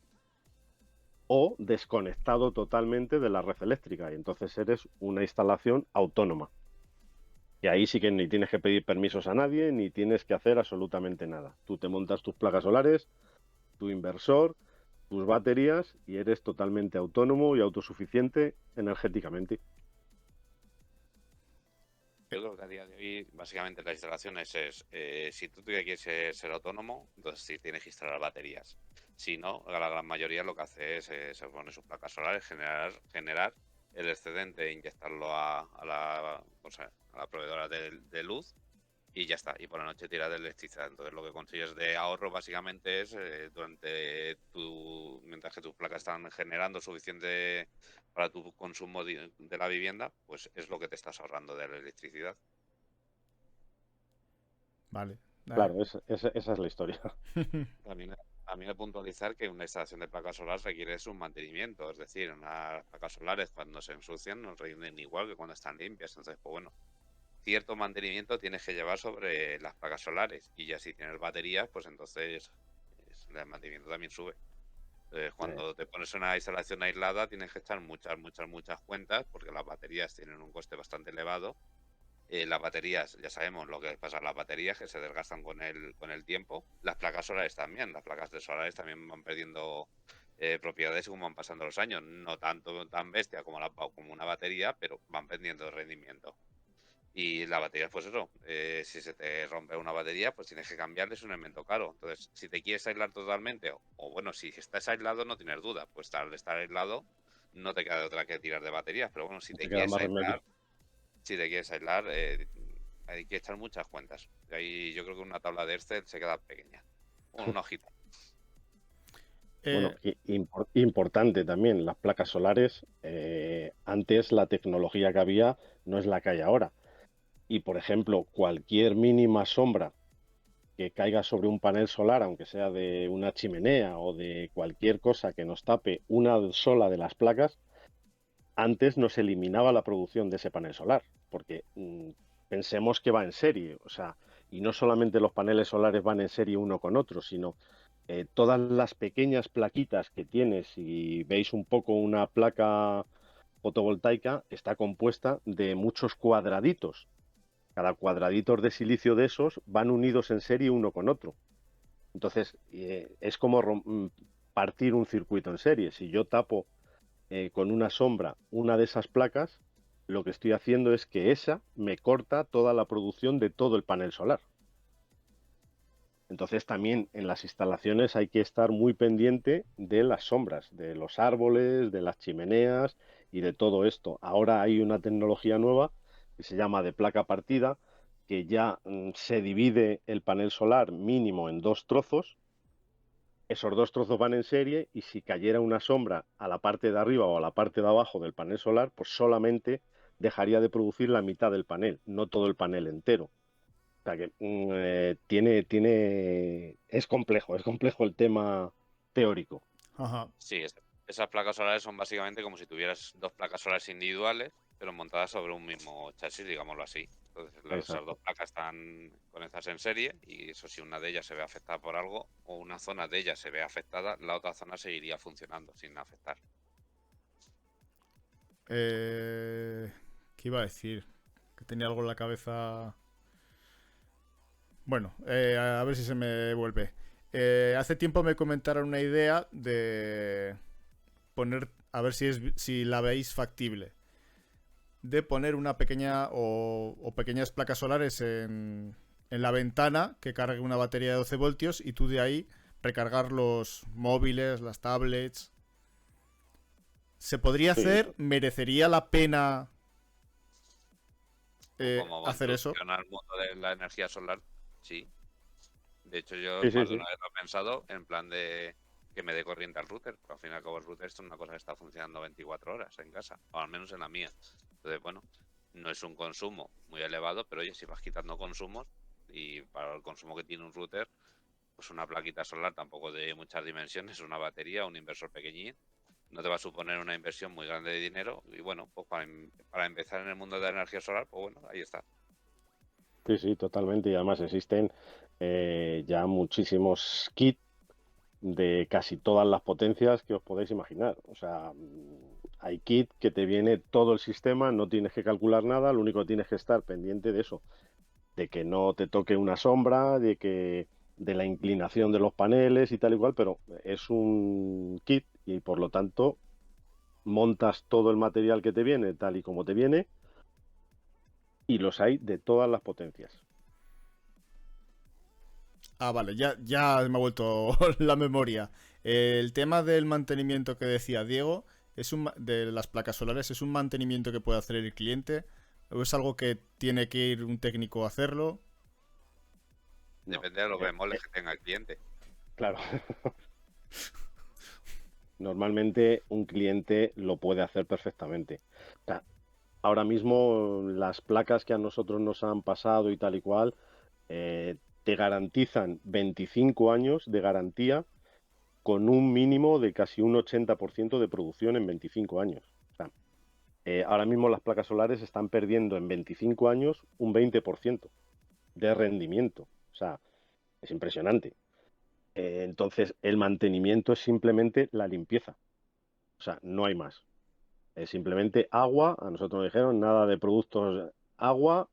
o desconectado totalmente de la red eléctrica y entonces eres una instalación autónoma. Y ahí sí que ni tienes que pedir permisos a nadie ni tienes que hacer absolutamente nada. Tú te montas tus placas solares, tu inversor, tus baterías y eres totalmente autónomo y autosuficiente energéticamente. Yo creo que a día de hoy, básicamente, las instalaciones es, si tú quieres ser autónomo, entonces sí tienes que instalar baterías. Si no, la gran mayoría lo que hace es se pone sus placas solares, generar el excedente e inyectarlo a la proveedora de luz y ya está. Y por la noche tira de electricidad. Entonces lo que consigues de ahorro básicamente es mientras que tus placas están generando suficiente para tu consumo de la vivienda, pues es lo que te estás ahorrando de la electricidad. Vale. Claro, esa es la historia. También, también he puntualizar que una instalación de placas solares requiere su mantenimiento, es decir, unas placas solares cuando se ensucian no rinden igual que cuando están limpias. Entonces, pues bueno, cierto mantenimiento tienes que llevar sobre las placas solares y ya si tienes baterías, pues entonces el mantenimiento también sube. Entonces, cuando te pones una instalación aislada tienes que echar muchas cuentas porque las baterías tienen un coste bastante elevado. Las baterías, ya sabemos lo que pasa a las baterías, que se desgastan con el tiempo. Las placas solares también, las placas de solares también van perdiendo propiedades según van pasando los años. No tanto tan bestia como una batería, pero van perdiendo rendimiento. Y la batería, pues eso, si se te rompe una batería, pues tienes que cambiarle, es un elemento caro. Entonces, si te quieres aislar totalmente, o bueno, si estás aislado no tienes duda, pues al estar aislado no te queda otra que tirar de baterías. Pero bueno, No te queda más remedio. si te quieres aislar, hay que echar muchas cuentas. Y ahí yo creo que una tabla de Excel se queda pequeña. Una hojita. Bueno, importante también, las placas solares, antes la tecnología que había no es la que hay ahora. Y, por ejemplo, cualquier mínima sombra que caiga sobre un panel solar, aunque sea de una chimenea o de cualquier cosa que nos tape una sola de las placas, antes nos eliminaba la producción de ese panel solar, porque pensemos que va en serie, o sea, y no solamente los paneles solares van en serie uno con otro, sino todas las pequeñas plaquitas que tienes, si veis un poco una placa fotovoltaica, está compuesta de muchos cuadraditos. Cada cuadradito de silicio de esos van unidos en serie uno con otro. Entonces, es como partir un circuito en serie. Si yo tapo con una sombra una de esas placas, lo que estoy haciendo es que esa me corta toda la producción de todo el panel solar. Entonces también en las instalaciones hay que estar muy pendiente de las sombras, de los árboles, de las chimeneas y de todo esto. Ahora hay una tecnología nueva que se llama de placa partida, que ya se divide el panel solar mínimo en dos trozos. Esos dos trozos van en serie y si cayera una sombra a la parte de arriba o a la parte de abajo del panel solar, pues solamente dejaría de producir la mitad del panel, no todo el panel entero. O sea que es complejo el tema teórico. Ajá. Sí, esas placas solares son básicamente como si tuvieras dos placas solares individuales, pero montadas sobre un mismo chasis, digámoslo así. Entonces, esas dos placas están conectadas en serie y eso si una de ellas se ve afectada por algo o una zona de ellas se ve afectada, la otra zona seguiría funcionando sin afectar. ¿Qué iba a decir? Que tenía algo en la cabeza. Bueno, a ver si se me vuelve. Hace tiempo me comentaron una idea de poner, a ver si la veis factible, de poner una pequeña o pequeñas placas solares en la ventana que cargue una batería de 12 voltios y tú de ahí recargar los móviles, las tablets. ¿Se podría hacer? ¿Merecería la pena Como hacer eso? funciona el mundo de la energía solar, sí. De hecho, yo Sí, más sí, de una vez lo he pensado en plan de que me dé corriente al router, porque al fin y al cabo el router es una cosa que está funcionando 24 horas en casa, o al menos en la mía. Entonces, bueno, no es un consumo muy elevado, pero oye, si vas quitando consumos y para el consumo que tiene un router, pues una plaquita solar tampoco de muchas dimensiones, una batería, un inversor pequeñín, no te va a suponer una inversión muy grande de dinero y bueno, pues para empezar en el mundo de la energía solar, pues bueno, ahí está. Sí, sí, totalmente. Y además existen ya muchísimos kits de casi todas las potencias que os podéis imaginar. O sea, hay kit que te viene todo el sistema, no tienes que calcular nada, lo único que tienes que estar pendiente de eso, de que no te toque una sombra, de la inclinación de los paneles y tal y cual, pero es un kit y por lo tanto montas todo el material que te viene tal y como te viene y los hay de todas las potencias. Ah, vale, ya me ha vuelto la memoria. El tema del mantenimiento que decía Diego de las placas solares, ¿es un mantenimiento que puede hacer el cliente? ¿O es algo que tiene que ir un técnico a hacerlo? No, Depende de los bemoles que tenga el cliente. claro. Normalmente un cliente lo puede hacer perfectamente. O sea, ahora mismo las placas que a nosotros nos han pasado y tal y cual, te garantizan 25 años de garantía con un mínimo de casi un 80% de producción en 25 años. O sea, ahora mismo las placas solares están perdiendo en 25 años un 20% de rendimiento. O sea, es impresionante. Entonces, el mantenimiento es simplemente la limpieza. O sea, no hay más. Es simplemente agua, a nosotros nos dijeron, nada de productos, agua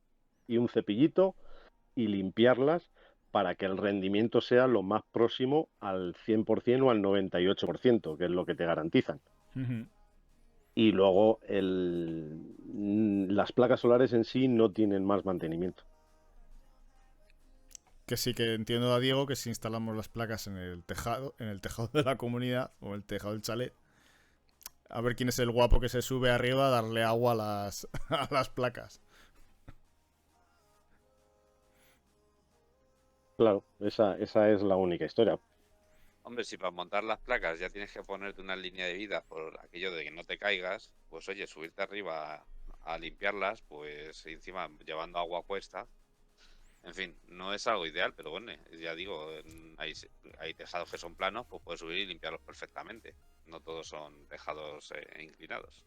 y un cepillito y limpiarlas para que el rendimiento sea lo más próximo al 100% o al 98%, que es lo que te garantizan. Ujú. Y luego las placas solares en sí no tienen más mantenimiento. Que sí que entiendo a Diego que si instalamos las placas en el tejado de la comunidad o el tejado del chalet, a ver quién es el guapo que se sube arriba a darle agua a a las placas. Claro, esa es la única historia. Hombre, si para montar las placas ya tienes que ponerte una línea de vida por aquello de que no te caigas, pues oye, subirte arriba a limpiarlas, pues encima llevando agua cuesta. En fin, no es algo ideal, pero bueno, ya digo, hay tejados que son planos, pues puedes subir y limpiarlos perfectamente. No todos son tejados inclinados.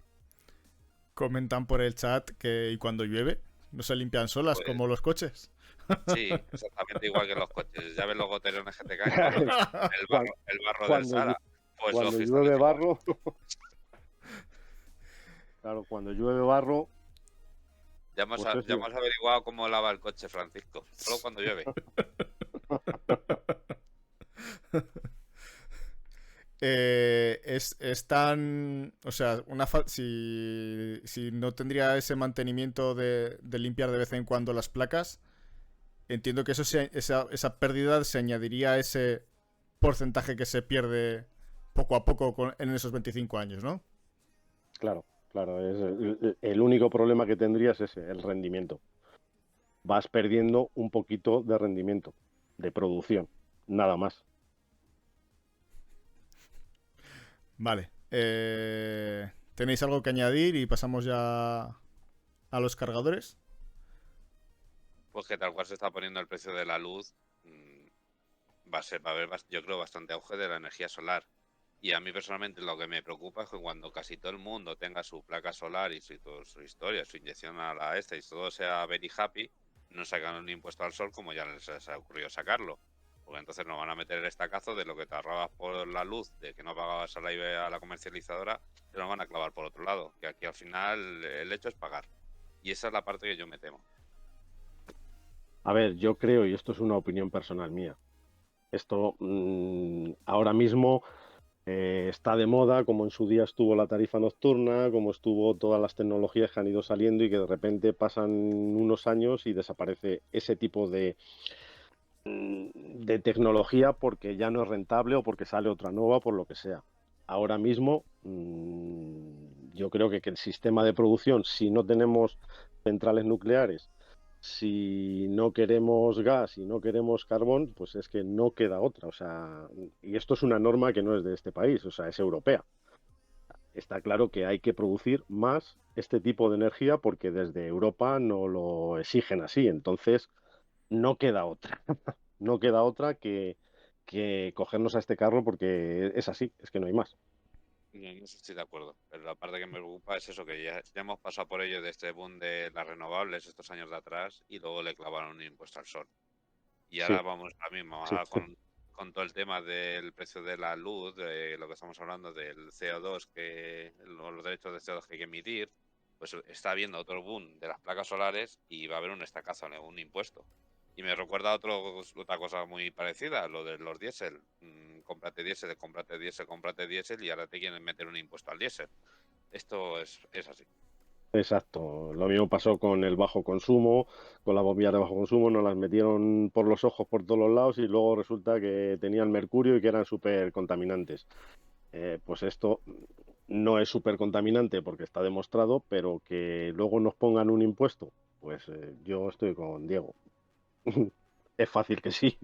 Comentan por el chat que y cuando llueve no se limpian solas Pues como los coches. sí, exactamente igual que los coches. Ya ves los goterones que te caen el barro del Cuando, Sahara. Pues cuando lógicamente llueve igual. barro, claro, cuando llueve barro, pues Ya hemos averiguado cómo lava el coche Francisco. Solo cuando llueve. Es tan. O sea, si no tendría ese mantenimiento de limpiar de vez en cuando las placas, entiendo que esa pérdida se añadiría a ese porcentaje que se pierde poco a poco en esos 25 años, ¿no? claro, claro, es el único problema que tendrías es ese, el rendimiento. Vas perdiendo un poquito de rendimiento, de producción, nada más. Vale. ¿Tenéis algo que añadir y pasamos ya a los cargadores? Pues que tal cual se está poniendo el precio de la luz, va a haber, yo creo, bastante auge de la energía solar. Y a mí personalmente lo que me preocupa es que cuando casi todo el mundo tenga su placa solar y su historia, su inyección a la esta y todo sea very happy, no sacan un impuesto al sol como ya les ha ocurrido sacarlo. Porque entonces nos van a meter el estacazo de lo que te ahorrabas por la luz, de que no pagabas a la comercializadora, te lo van a clavar por otro lado. Que aquí al final el hecho es pagar. Y esa es la parte que yo me temo. A ver, yo creo, y esto es una opinión personal mía, esto ahora mismo está de moda, como en su día estuvo la tarifa nocturna, como estuvo todas las tecnologías que han ido saliendo y que de repente pasan unos años y desaparece ese tipo de tecnología porque ya no es rentable o porque sale otra nueva, por lo que sea. Ahora mismo, yo creo que el sistema de producción, si no tenemos centrales nucleares, si no queremos gas y no queremos carbón, pues es que no queda otra. O sea, y esto es una norma que no es de este país, o sea, es europea. Está claro que hay que producir más este tipo de energía porque desde Europa no lo exigen así. Entonces, no queda otra. No queda otra que cogernos a este carro porque es así, es que no hay más. No sé si estoy de acuerdo, pero la parte que me preocupa es eso, que ya hemos pasado por ello de este boom de las renovables estos años de atrás y luego le clavaron un impuesto al sol. Y ahora Sí, vamos ahora mismo, sí, ahora con todo el tema del precio de la luz, de lo que estamos hablando del CO2, los derechos de CO2 que hay que emitir, pues está habiendo otro boom de las placas solares y va a haber un estacazo, un impuesto. Y me recuerda a otra cosa muy parecida, lo de los diésel. Cómprate diésel, cómprate diésel, cómprate diésel y ahora te quieren meter un impuesto al diésel. Esto es así. exacto. Lo mismo pasó con el bajo consumo, con las bombillas de bajo consumo, nos las metieron por los ojos por todos los lados y luego resulta que tenían mercurio y que eran súper contaminantes. Pues esto no es súper contaminante porque está demostrado, pero que luego nos pongan un impuesto, pues yo estoy con Diego. Es fácil que sí.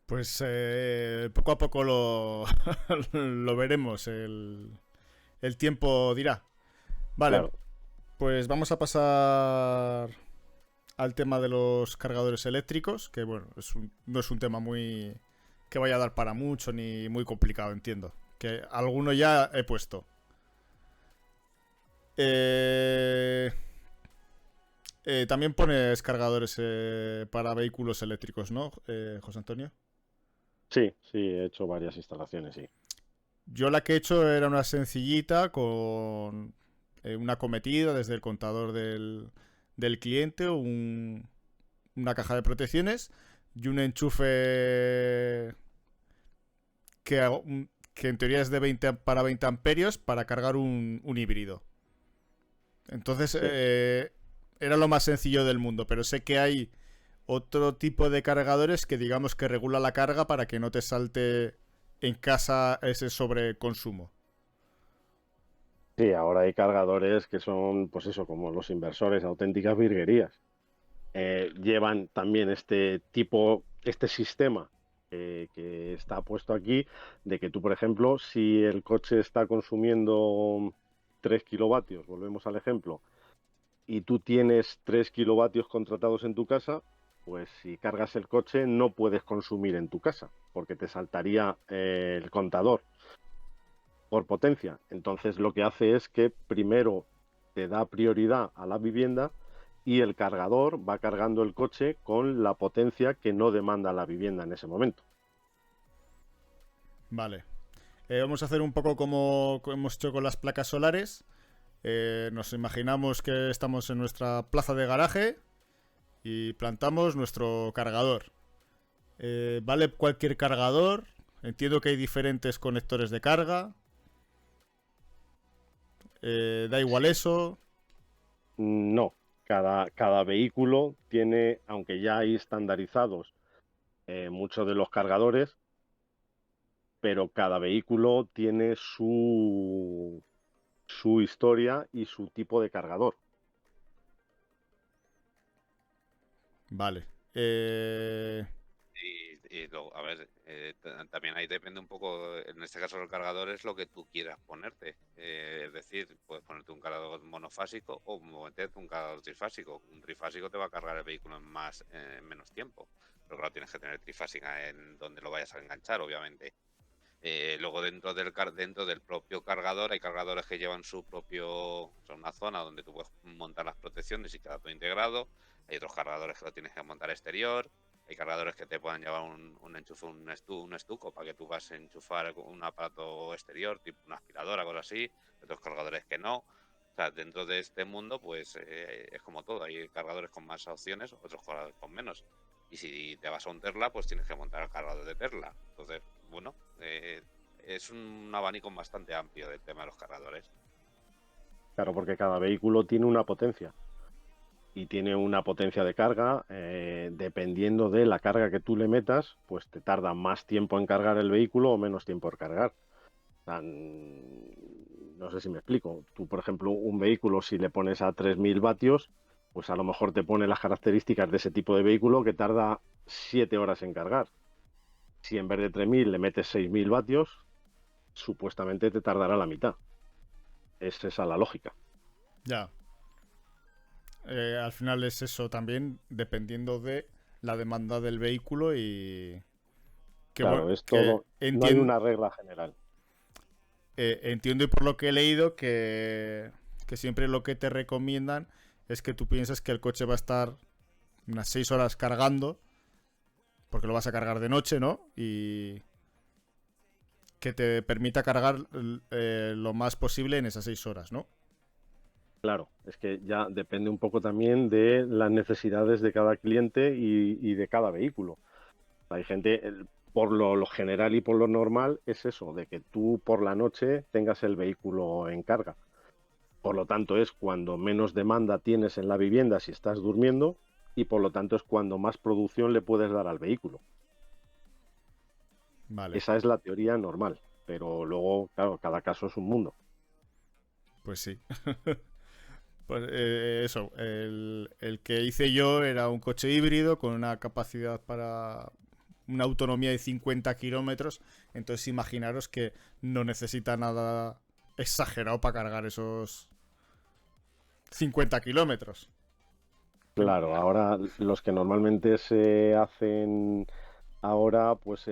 Pues poco a poco lo, lo veremos. El tiempo dirá. Vale, Claro. pues vamos a pasar al tema de los cargadores eléctricos, que bueno, no es un tema muy que vaya a dar para mucho ni muy complicado, entiendo. Que alguno ya he puesto. Eh, también pones cargadores para vehículos eléctricos, ¿no, José Antonio? Sí, sí, he hecho varias instalaciones, sí. Yo la que he hecho era una sencillita con una cometida desde el contador del cliente, una caja de protecciones y un enchufe que en teoría es de 20 para 20 amperios para cargar un híbrido. Entonces Sí. era lo más sencillo del mundo, pero sé que hay otro tipo de cargadores que digamos que regula la carga para que no te salte en casa ese sobreconsumo. Sí, ahora hay cargadores que son, pues eso, como los inversores, auténticas virguerías. Llevan también este tipo, este sistema que está puesto aquí, de que tú, por ejemplo, si el coche está consumiendo 3 kilovatios, volvemos al ejemplo, y tú tienes 3 kilovatios contratados en tu casa, pues si cargas el coche no puedes consumir en tu casa, porque te saltaría el contador por potencia. Entonces lo que hace es que primero te da prioridad a la vivienda y el cargador va cargando el coche con la potencia que no demanda la vivienda en ese momento. Vale. Vamos a hacer un poco como hemos hecho con las placas solares. Nos imaginamos que estamos en nuestra plaza de garaje y plantamos nuestro cargador. ¿Vale cualquier cargador? Entiendo que hay diferentes conectores de carga. Da igual Sí, eso. No, cada vehículo tiene, aunque ya hay estandarizados muchos de los cargadores, pero cada vehículo tiene su historia y su tipo de cargador. Vale. y luego, a ver, también ahí depende un poco, en este caso el cargador es lo que tú quieras ponerte. Es decir, puedes ponerte un cargador monofásico o meterte un cargador trifásico. Un trifásico te va a cargar el vehículo en menos tiempo. Pero claro, tienes que tener trifásica en donde lo vayas a enganchar, obviamente. Luego dentro del propio cargador hay cargadores que llevan son una zona donde tú puedes montar las protecciones y queda todo integrado. Hay otros cargadores que lo tienes que montar exterior. Hay cargadores que te puedan llevar un enchufe, un estuco para que tú vas a enchufar un aparato exterior, tipo una aspiradora, cosas así. Otros cargadores que no. O sea, dentro de este mundo, pues es como todo. Hay cargadores con más opciones, otros cargadores con menos. Y si te vas a un Tesla, pues tienes que montar el cargador de Tesla. Entonces, bueno, es un abanico bastante amplio del tema de los cargadores. Claro, porque cada vehículo tiene una potencia y tiene una potencia de carga. Dependiendo de la carga que tú le metas, pues te tarda más tiempo en cargar el vehículo o menos tiempo en cargar. O sea, no sé si me explico. Tú, por ejemplo, un vehículo, si le pones a 3000 vatios, pues a lo mejor te pone las características de ese tipo de vehículo que tarda 7 horas en cargar. Si en vez de 3000 le metes 6000 vatios, supuestamente te tardará la mitad. Es esa la lógica. Ya. Al final es eso también, dependiendo de la demanda del vehículo y Claro, es que todo. No hay una regla general. entiendo y por lo que he leído que siempre lo que te recomiendan es que tú piensas que el coche va a estar unas 6 horas cargando, porque lo vas a cargar de noche, ¿no? Y que te permita cargar lo más posible en esas 6 horas, ¿no? Claro, es que ya depende un poco también de las necesidades de cada cliente y de cada vehículo. Hay gente, por lo general y por lo normal, es eso, de que tú por la noche tengas el vehículo en carga. Por lo tanto, es cuando menos demanda tienes en la vivienda si estás durmiendo y por lo tanto es cuando más producción le puedes dar al vehículo. Vale, Esa es la teoría normal, pero luego, claro, cada caso es un mundo. pues sí. Pues eso, el que hice yo era un coche híbrido con una capacidad para una autonomía de 50 kilómetros. Entonces imaginaros que no necesita nada exagerado para cargar esos 50 kilómetros. Claro, ahora los que normalmente se hacen ahora, pues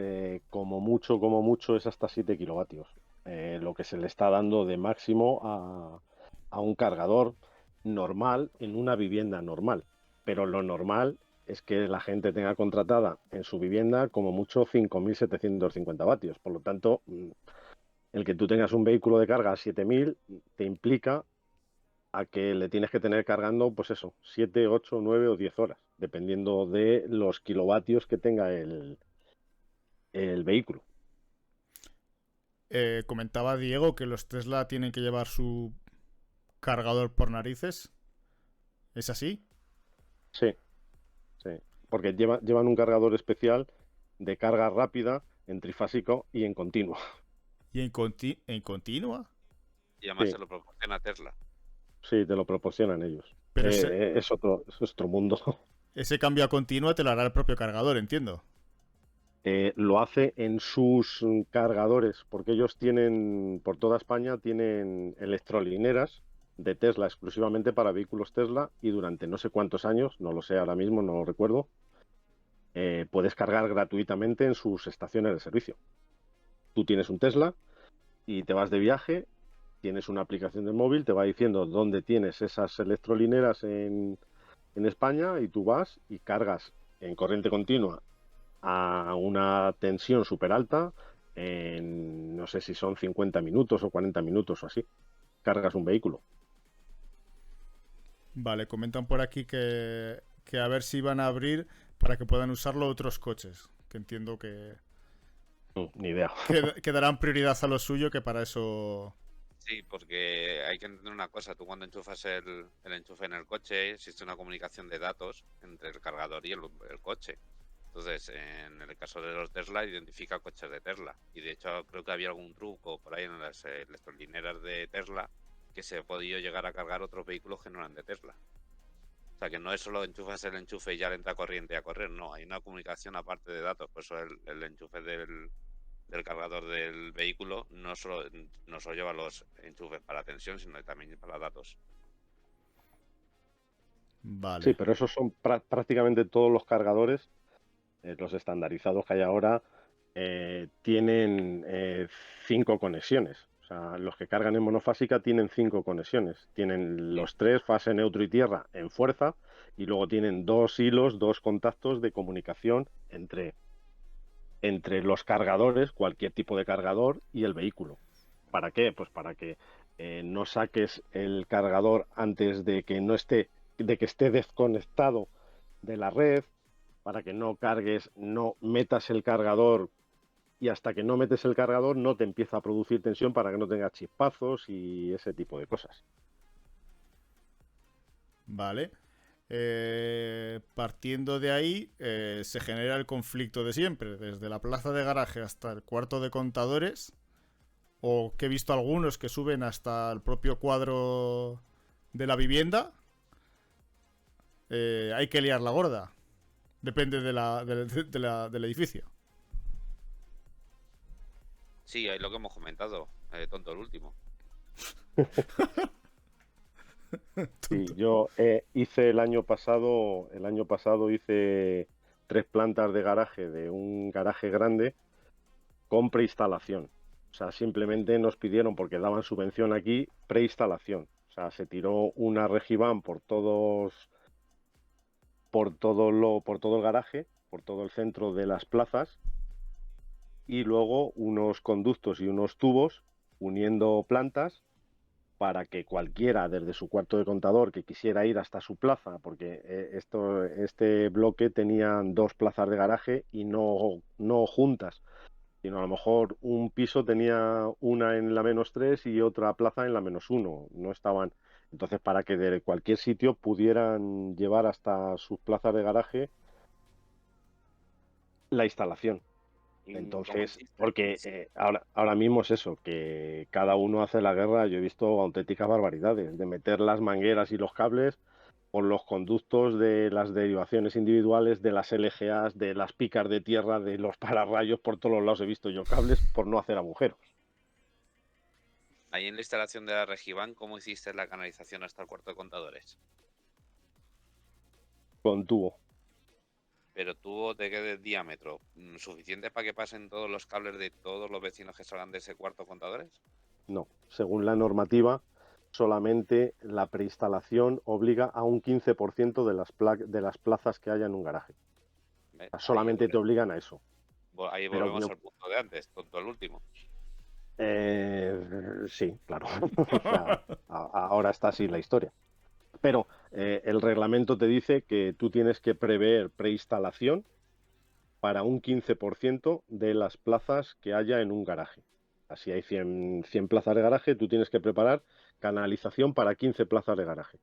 como mucho es hasta 7 kilovatios. Lo que se le está dando de máximo a un cargador normal en una vivienda normal. Pero lo normal es que la gente tenga contratada en su vivienda como mucho 5.750 vatios. Por lo tanto, el que tú tengas un vehículo de carga a 7.000 te implica a que le tienes que tener cargando, pues eso, 7, 8, 9 o 10 horas, dependiendo de los kilovatios que tenga el vehículo. Comentaba Diego que los Tesla tienen que llevar su cargador por narices. ¿Es así? Sí, sí, porque llevan un cargador especial de carga rápida en trifásico y en continuo. ¿Y en continua? Y además Sí, se lo proporciona Tesla. sí, te lo proporcionan ellos. Pero Es otro mundo. ese cambio a continua te lo hará el propio cargador, entiendo. Lo hace en sus cargadores, porque ellos tienen, por toda España, tienen electrolineras de Tesla exclusivamente para vehículos Tesla y durante no sé cuántos años, no lo sé ahora mismo, no lo recuerdo, puedes cargar gratuitamente en sus estaciones de servicio. Tú tienes un Tesla y te vas de viaje, tienes una aplicación de móvil, te va diciendo dónde tienes esas electrolineras en España y tú vas y cargas en corriente continua a una tensión súper alta en no sé si son 50 minutos o 40 minutos o así. Cargas un vehículo. Vale, comentan por aquí que a ver si van a abrir para que puedan usarlo otros coches. Que entiendo Ni idea. que darán prioridad a lo suyo, que para eso... Sí, porque hay que entender una cosa, tú cuando enchufas el enchufe en el coche, existe una comunicación de datos entre el cargador y el coche. Entonces, en el caso de los Tesla, identifica coches de Tesla. Y de hecho, creo que había algún truco por ahí en las electrolineras de Tesla que se ha podido llegar a cargar otros vehículos que no eran de Tesla. O sea, que no es solo enchufas el enchufe y ya le entra corriente a correr, no, hay una comunicación aparte de datos. Por eso el enchufe del cargador del vehículo no solo lleva los enchufes para tensión, sino también para datos. Sí, Vale. pero esos son prácticamente todos los cargadores, los estandarizados que hay ahora, tienen 5 conexiones. O sea, los que cargan en monofásica tienen 5 conexiones. Tienen los 3, fase, neutro y tierra, en fuerza, y luego tienen 2 hilos, 2 contactos de comunicación entre los cargadores, cualquier tipo de cargador, y el vehículo. ¿Para qué? Pues para que no saques el cargador antes de que esté desconectado de la red, para que no cargues, no metas el cargador y hasta que no metes el cargador no te empieza a producir tensión para que no tengas chispazos y ese tipo de cosas. Vale. Partiendo de ahí, se genera el conflicto de siempre, desde la plaza de garaje hasta el cuarto de contadores, o que he visto algunos que suben hasta el propio cuadro de la vivienda. Hay que liar la gorda. Depende del edificio. Sí, ahí lo que hemos comentado, tonto el último. Sí, yo hice el año pasado hice 3 plantas de garaje de un garaje grande con preinstalación. O sea, simplemente nos pidieron, porque daban subvención aquí, preinstalación. O sea, se tiró una Regiban por todo el garaje, por todo el centro de las plazas, y luego unos conductos y unos tubos uniendo plantas para que cualquiera desde su cuarto de contador que quisiera ir hasta su plaza, porque este bloque tenía 2 plazas de garaje y no juntas, sino a lo mejor un piso tenía una en la -3 y otra plaza en la -1, no estaban. Entonces, para que de cualquier sitio pudieran llevar hasta sus plazas de garaje la instalación. ¿Y cómo Entonces, hiciste? porque Sí. ahora mismo es eso, que cada uno hace la guerra. Yo he visto auténticas barbaridades de meter las mangueras y los cables por los conductos de las derivaciones individuales, de las LGAs, de las picas de tierra, de los pararrayos, por todos los lados he visto yo cables por no hacer agujeros. Ahí en la instalación de la Regiban, ¿cómo hiciste la canalización hasta el cuarto de contadores? Con tubo. Pero tuvo de qué diámetro, ¿suficiente para que pasen todos los cables de todos los vecinos que salgan de ese cuarto de contadores? No, según la normativa, solamente la preinstalación obliga a un 15% de las plazas que haya en un garaje. O sea, Ahí, solamente te obligan a eso. ahí Pero volvemos al punto de antes, tonto el último. Sí, claro. O sea, ahora está así la historia. Pero el reglamento te dice que tú tienes que prever preinstalación para un 15% de las plazas que haya en un garaje. Así hay 100 plazas de garaje, tú tienes que preparar canalización para 15 plazas de garaje.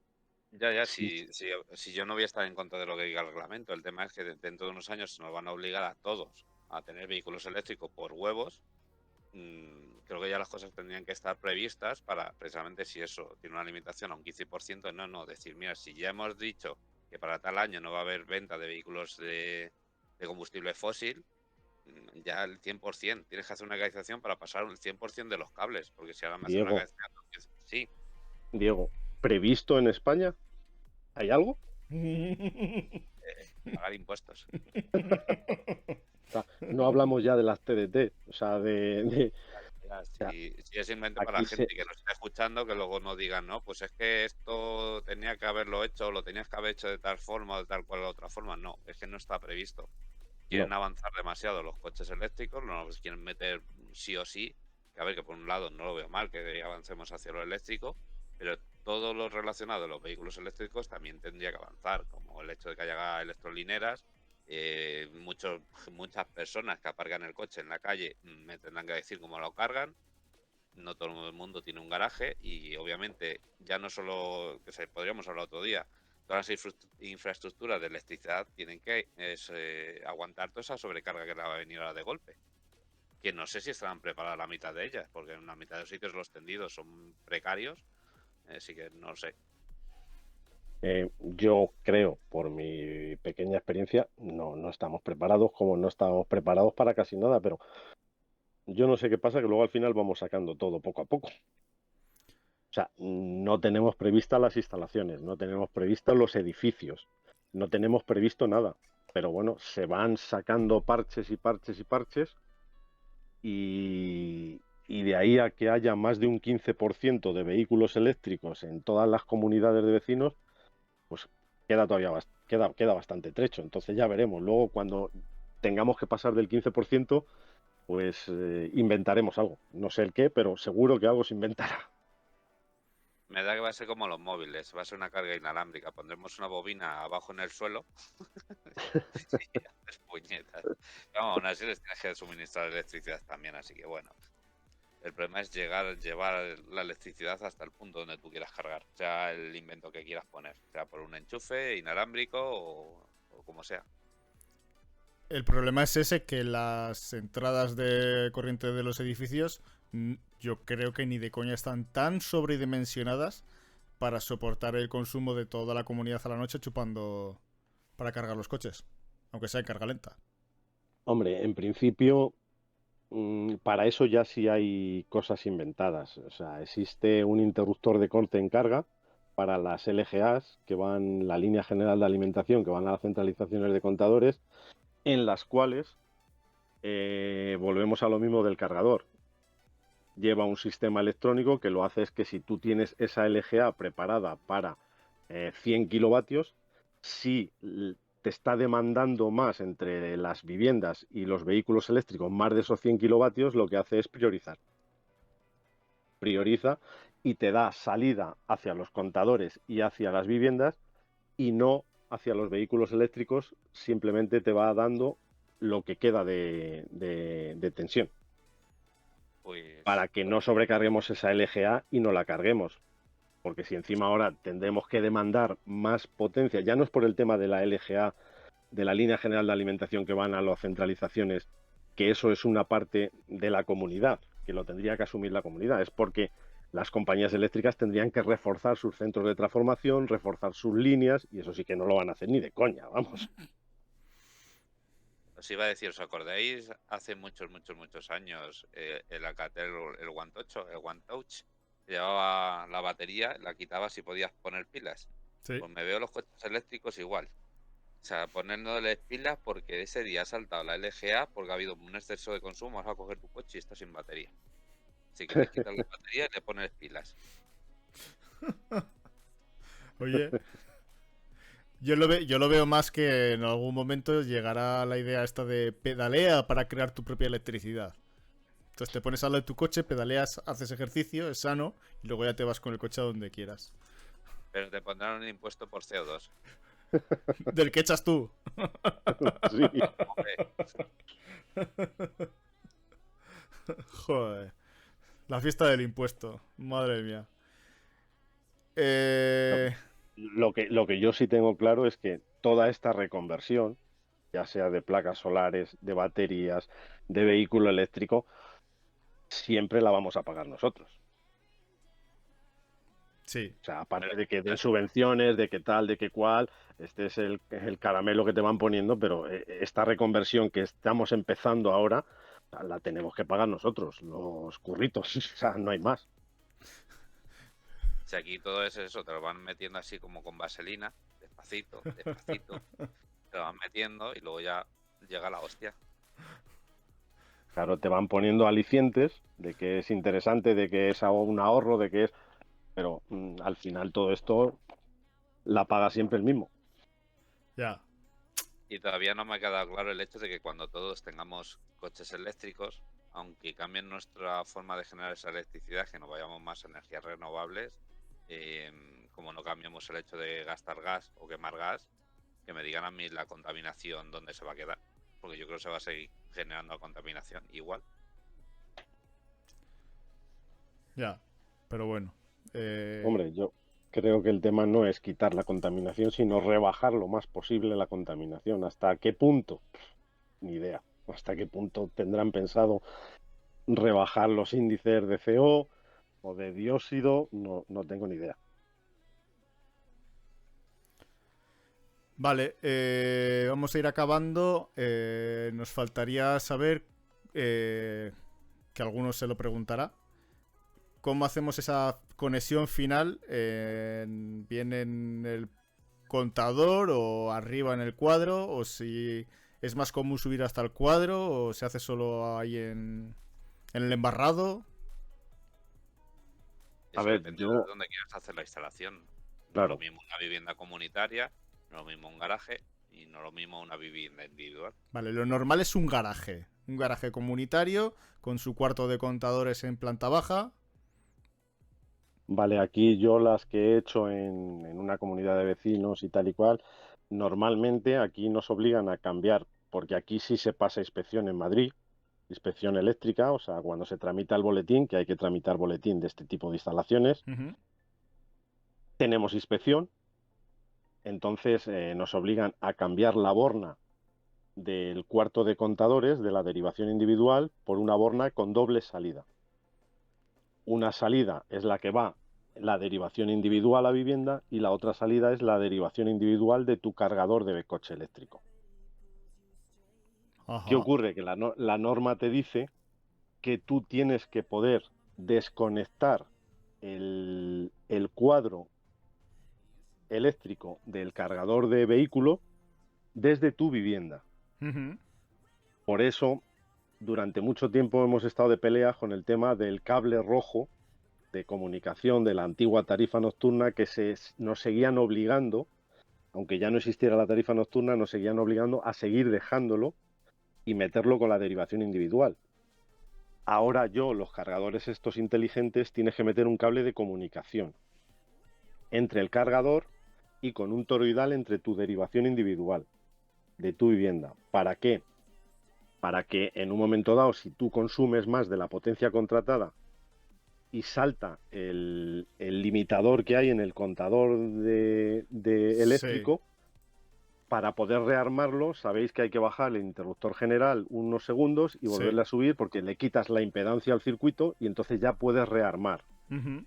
Ya, Sí, si yo no voy a estar en contra de lo que diga el reglamento, el tema es que dentro de unos años nos van a obligar a todos a tener vehículos eléctricos por huevos. Creo que ya las cosas tendrían que estar previstas para, precisamente, si eso tiene una limitación a un 15%, no, decir, mira, si ya hemos dicho que para tal año no va a haber venta de vehículos de combustible fósil, ya el 100%, tienes que hacer una canalización para pasar el 100% de los cables, porque si ahora me hacen una Diego, canalización, sí, Diego, ¿previsto en España? ¿Hay algo? pagar impuestos. O sea, no hablamos ya de las TDT, o sea, Ya, o sea, si es invento para aquí la gente que nos está escuchando, que luego no digan, no, pues es que esto tenía que haberlo hecho, lo tenías que haber hecho de tal forma o de tal cual otra forma. No, es que no está previsto. no, Quieren avanzar demasiado los coches eléctricos, no los quieren meter sí o sí. Que a ver, que por un lado no lo veo mal que avancemos hacia lo eléctrico, pero todo lo relacionado a los vehículos eléctricos también tendría que avanzar, como el hecho de que haya electrolineras. Muchas personas que aparcan el coche en la calle me tendrán que decir cómo lo cargan. No todo el mundo tiene un garaje y obviamente ya no solo, que podríamos hablar otro día, todas las infraestructuras de electricidad tienen que aguantar toda esa sobrecarga que le va a venir ahora de golpe. Que no sé si estarán preparadas la mitad de ellas, porque en la mitad de los sitios los tendidos son precarios, así que no sé. yo creo, por mi pequeña experiencia, no estamos preparados, como no estamos preparados para casi nada, pero yo no sé qué pasa, que luego al final vamos sacando todo poco a poco. O sea, no tenemos previstas las instalaciones, no tenemos previstos los edificios, no tenemos previsto nada. Pero bueno, se van sacando parches y parches y parches y de ahí a que haya más de un 15% de vehículos eléctricos en todas las comunidades de vecinos, pues queda todavía queda bastante trecho. Entonces ya veremos. Luego, cuando tengamos que pasar del 15%, pues inventaremos algo. No sé el qué, pero seguro que algo se inventará. Me da que va a ser como los móviles, va a ser una carga inalámbrica. Pondremos una bobina abajo en el suelo y haces puñetas. Vamos, aún así les tienes que suministrar electricidad también, así que bueno. El problema es llevar la electricidad hasta el punto donde tú quieras cargar, sea el invento que quieras poner, sea por un enchufe, inalámbrico o como sea. El problema es ese, que las entradas de corriente de los edificios, yo creo que ni de coña están tan sobredimensionadas para soportar el consumo de toda la comunidad a la noche chupando para cargar los coches, aunque sea en carga lenta. Hombre, en principio, para eso ya sí hay cosas inventadas. O sea, existe un interruptor de corte en carga para las LGAs, que van, la línea general de alimentación, que van a las centralizaciones de contadores, en las cuales volvemos a lo mismo del cargador. Lleva un sistema electrónico que lo hace es que si tú tienes esa LGA preparada para 100 kilovatios, si te está demandando más entre las viviendas y los vehículos eléctricos más de esos 100 kilovatios, lo que hace es priorizar. Prioriza y te da salida hacia los contadores y hacia las viviendas y no hacia los vehículos eléctricos, simplemente te va dando lo que queda de tensión, Pues para que no sobrecarguemos esa LGA y no la carguemos. Porque si encima ahora tendremos que demandar más potencia, ya no es por el tema de la LGA, de la línea general de alimentación que van a las centralizaciones, que eso es una parte de la comunidad, que lo tendría que asumir la comunidad, es porque las compañías eléctricas tendrían que reforzar sus centros de transformación, reforzar sus líneas, y eso sí que no lo van a hacer ni de coña, vamos. os iba a decir, ¿os acordáis hace muchos años el Alcatel, el One Touch, llevaba la batería, la quitabas y podías poner pilas? Sí. Pues me veo los coches eléctricos igual. O sea, ponernos pilas porque ese día ha saltado la LGA porque ha habido un exceso de consumo, vas a coger tu coche y está sin batería. Así que le quitas la batería y le pones pilas. Oye, yo lo veo más que en algún momento llegará la idea esta de pedalea para crear tu propia electricidad. Entonces te pones al lado de tu coche, pedaleas, haces ejercicio, es sano, y luego ya te vas con el coche a donde quieras. Pero te pondrán un impuesto por CO2. Del que echas tú. Sí. Hombre, Joder. La fiesta del impuesto. Madre mía. Eh... Lo que yo sí tengo claro es que toda esta reconversión, ya sea de placas solares, de baterías, de vehículo eléctrico, siempre la vamos a pagar nosotros. Sí. O sea, aparte de que den subvenciones, de que tal, de que cual, este es el caramelo que te van poniendo, pero esta reconversión que estamos empezando ahora, la tenemos que pagar nosotros, los curritos, o sea, no hay más. si aquí todo es eso, te lo van metiendo así como con vaselina, despacito, despacito, te lo van metiendo y luego ya llega la hostia. Claro, te van poniendo alicientes de que es interesante, de que es un ahorro, de que es... Pero al final todo esto la paga siempre el mismo. Ya. Y todavía no me ha quedado claro el hecho de que cuando todos tengamos coches eléctricos, aunque cambien nuestra forma de generar esa electricidad, que nos vayamos más a energías renovables, como no cambiemos el hecho de gastar gas o quemar gas, que me digan a mí la contaminación dónde se va a quedar. Porque yo creo que se va a seguir generando contaminación igual. Ya. Pero bueno. Hombre, yo creo que el tema no es quitar la contaminación, sino rebajar lo más posible la contaminación. ¿Hasta qué punto? Ni idea. ¿Hasta qué punto tendrán pensado rebajar los índices de CO o de dióxido? No tengo ni idea. Vale, vamos a ir acabando. Nos faltaría saber, que alguno se lo preguntará, ¿cómo hacemos esa conexión final? ¿Bien en el contador o arriba en el cuadro? ¿O si es más común subir hasta el cuadro? ¿O se hace solo ahí en el embarrado? Eso A ver, depende yo... de dónde quieras hacer la instalación. No es Claro. lo mismo una vivienda comunitaria, no es lo mismo un garaje y no es lo mismo una vivienda individual. Vale, lo normal es un garaje. Un garaje comunitario con su cuarto de contadores en planta baja. Vale, aquí yo las que he hecho en una comunidad de vecinos y tal y cual, normalmente aquí nos obligan a cambiar, porque aquí sí se pasa inspección en Madrid, inspección eléctrica, o sea, cuando se tramita el boletín, que hay que tramitar boletín de este tipo de instalaciones, Ujú. tenemos inspección, entonces nos obligan a cambiar la borna del cuarto de contadores de la derivación individual por una borna con doble salida. Una salida es la que va la derivación individual a vivienda y la otra salida es la derivación individual de tu cargador de coche eléctrico. ¿Qué Ajá. ocurre? Que la norma te dice que tú tienes que poder desconectar el cuadro eléctrico del cargador de vehículo desde tu vivienda. Ujú. Por eso, durante mucho tiempo hemos estado de pelea con el tema del cable rojo de comunicación de la antigua tarifa nocturna que nos seguían obligando, aunque ya no existiera la tarifa nocturna, nos seguían obligando a seguir dejándolo y meterlo con la derivación individual. Ahora los cargadores estos inteligentes, tienes que meter un cable de comunicación entre el cargador y con un toroidal entre tu derivación individual de tu vivienda. ¿Para qué? Para que en un momento dado, si tú consumes más de la potencia contratada y salta el limitador que hay en el contador de Sí. eléctrico, para poder rearmarlo, sabéis que hay que bajar el interruptor general unos segundos y Sí. volverle a subir porque le quitas la impedancia al circuito y entonces ya puedes rearmar. Ujú.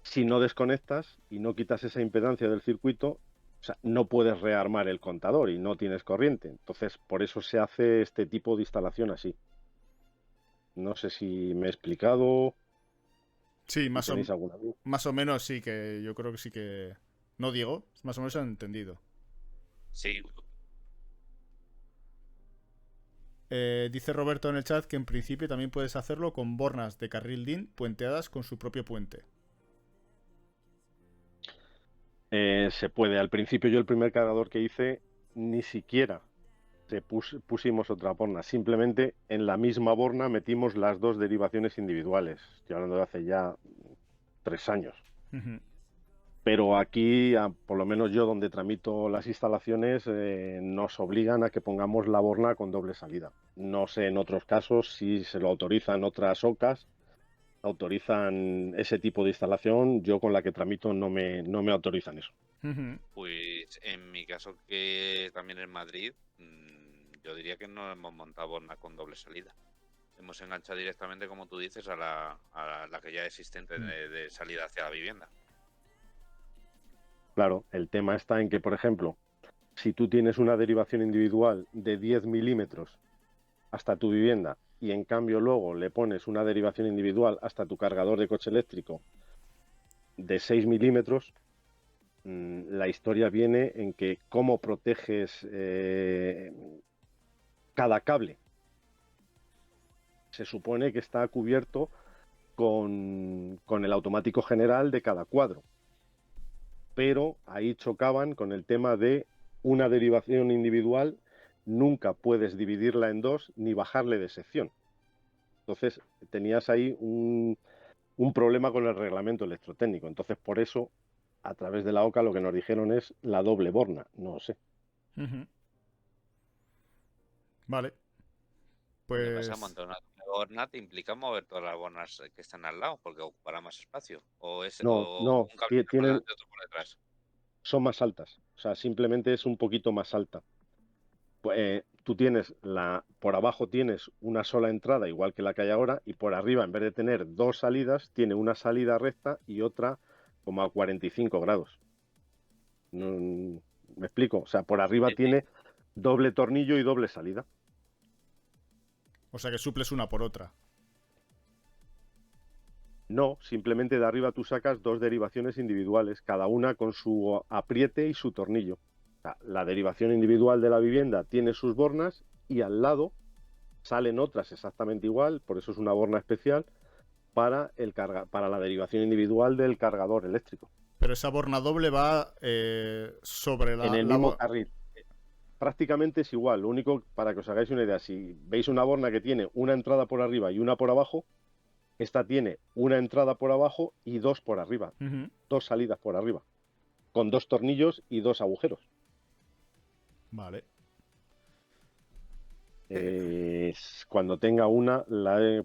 Si no desconectas y no quitas esa impedancia del circuito, o sea, no puedes rearmar el contador y no tienes corriente. Entonces, por eso se hace este tipo de instalación así. No sé si me he explicado, Sí, si tenéis alguna duda. más o menos sí que yo creo que sí que... No digo, más o menos han entendido. Sí, Dice Roberto en el chat que en principio también puedes hacerlo con bornas de carril DIN puenteadas con su propio puente. Se puede. Al principio yo el primer cargador que hice ni siquiera pusimos otra borna. Simplemente en la misma borna metimos las dos derivaciones individuales. Estoy hablando de hace ya 3 años. Ujú. Pero aquí, por lo menos yo donde tramito las instalaciones, nos obligan a que pongamos la borna con doble salida. No sé en otros casos si se lo autorizan otras OCAs, autorizan ese tipo de instalación. Yo con la que tramito no me autorizan eso. Ujú. pues en mi caso, que también en Madrid, yo diría que no hemos montado borna con doble salida. Hemos enganchado directamente, como tú dices, a la que ya existente de salida hacia la vivienda. Claro, el tema está en que, por ejemplo, si tú tienes una derivación individual de 10 milímetros hasta tu vivienda y en cambio luego le pones una derivación individual hasta tu cargador de coche eléctrico de 6 milímetros, la historia viene en que cómo proteges cada cable. Se supone que está cubierto con el automático general de cada cuadro, pero ahí chocaban con el tema de una derivación individual, nunca puedes dividirla en dos ni bajarle de sección. Entonces tenías ahí un problema con el reglamento electrotécnico. Entonces, por eso, a través de la OCA lo que nos dijeron es la doble borna. No sé. Ujú. Vale, Lo que pasa es pues... montar una borna te implica mover todas las bornas que están al lado, porque ocupará más espacio. No, O no, un cable por tienen, delante y otro por detrás. son más altas. O sea, simplemente es un poquito más alta. Tú tienes por abajo tienes una sola entrada, igual que la que hay ahora, y por arriba, en vez de tener dos salidas, tiene una salida recta y otra como a 45 grados. ¿Me explico? O sea, por arriba Sí, sí. tiene doble tornillo y doble salida. O sea que suples una por otra. No, simplemente de arriba tú sacas dos derivaciones individuales, cada una con su apriete y su tornillo. O sea, la derivación individual de la vivienda tiene sus bornas y al lado salen otras exactamente igual, por eso es una borna especial para la derivación individual del cargador eléctrico. Pero esa borna doble va sobre En el mismo carril. Prácticamente es igual, lo único para que os hagáis una idea, si veis una borna que tiene una entrada por arriba y una por abajo, Esta tiene una entrada por abajo y dos por arriba, Ujú. dos salidas por arriba, con dos tornillos y dos agujeros. Vale. Cuando tenga una,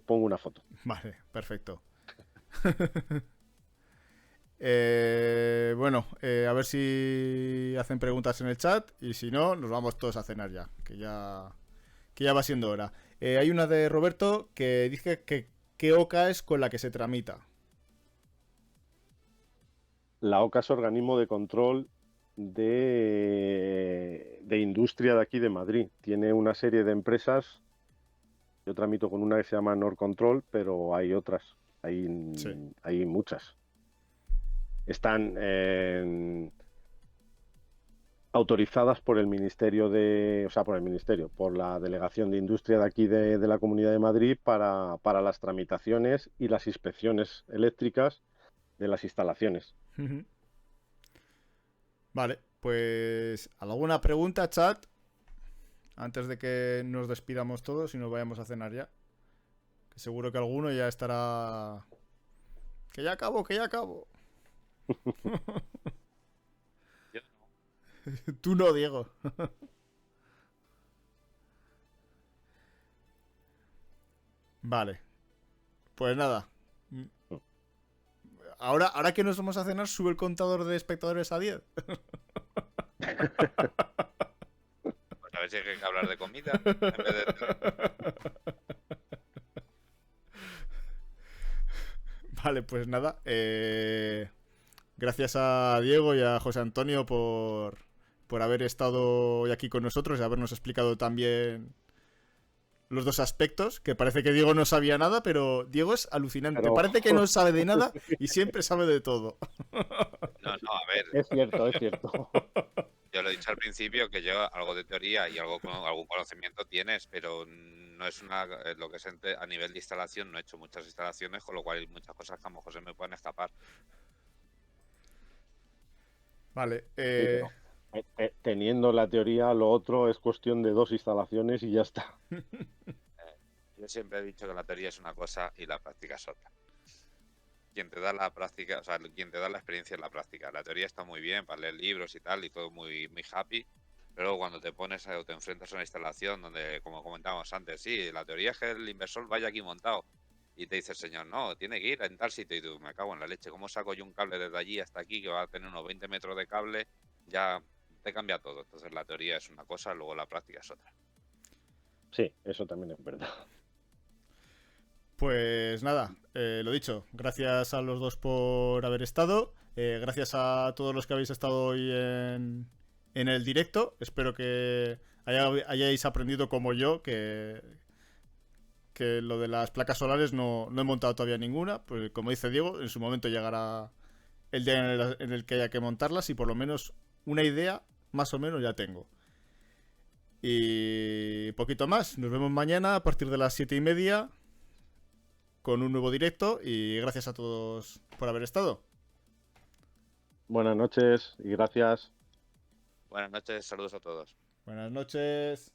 pongo una foto. Vale, perfecto. Bueno, a ver si hacen preguntas en el chat y si no, nos vamos todos a cenar ya, que ya va siendo hora. Hay una de Roberto que dice que qué OCA es con la que se tramita. La OCA es organismo de control de industria de aquí de Madrid. Tiene una serie de empresas. Yo tramito con una que se llama Norcontrol, pero hay otras. Sí. Hay muchas. Están autorizadas por el Ministerio por la Delegación de Industria de aquí de la Comunidad de Madrid para las tramitaciones y las inspecciones eléctricas de las instalaciones. Ujú. Vale, pues ¿alguna pregunta, chat? Antes de que nos despidamos todos y nos vayamos a cenar ya. Que seguro que alguno ya estará... Que ya acabo, que ya acabo. Yo Tú no, Diego. Vale, pues nada. Ahora que nos vamos a cenar, sube el contador de espectadores a 10. pues a ver si hay que hablar de comida en vez de... Vale, pues nada. Gracias a Diego y a José Antonio por haber estado hoy aquí con nosotros y habernos explicado también los dos aspectos, que parece que Diego no sabía nada, pero Diego es alucinante. Pero Parece que no sabe de nada y siempre sabe de todo. No, a ver, es cierto, es cierto. yo lo he dicho al principio que yo algo de teoría y algún conocimiento tienes, pero no es lo que es a nivel de instalación, no he hecho muchas instalaciones, con lo cual hay muchas cosas que a lo mejor se me pueden escapar. Vale, Sí, pero teniendo la teoría, lo otro es cuestión de 2 instalaciones y ya está. Yo siempre he dicho que la teoría es una cosa y la práctica es otra. Quien te da la práctica, o sea, quien te da la experiencia es la práctica. La teoría está muy bien para leer libros y tal, y todo muy, muy happy, pero luego cuando te pones o te enfrentas a una instalación donde, como comentábamos antes, sí, la teoría es que el inversor vaya aquí montado, y te dice el señor, no, tiene que ir en tal sitio, y tú, me cago en la leche, ¿cómo saco yo un cable desde allí hasta aquí que va a tener unos 20 metros de cable? Ya te cambia todo. Entonces la teoría es una cosa, luego la práctica es otra. Sí, eso también es verdad. pues nada, lo dicho, gracias a los dos por haber estado, gracias a todos los que habéis estado hoy en el directo, espero que hayáis aprendido como yo que lo de las placas solares no he montado todavía ninguna, pues como dice Diego, en su momento llegará el día en el que haya que montarlas y por lo menos una idea más o menos ya tengo. Y poquito más, nos vemos mañana a partir de las 7:30 con un nuevo directo y gracias a todos por haber estado. Buenas noches y gracias. Buenas noches, saludos a todos. Buenas noches.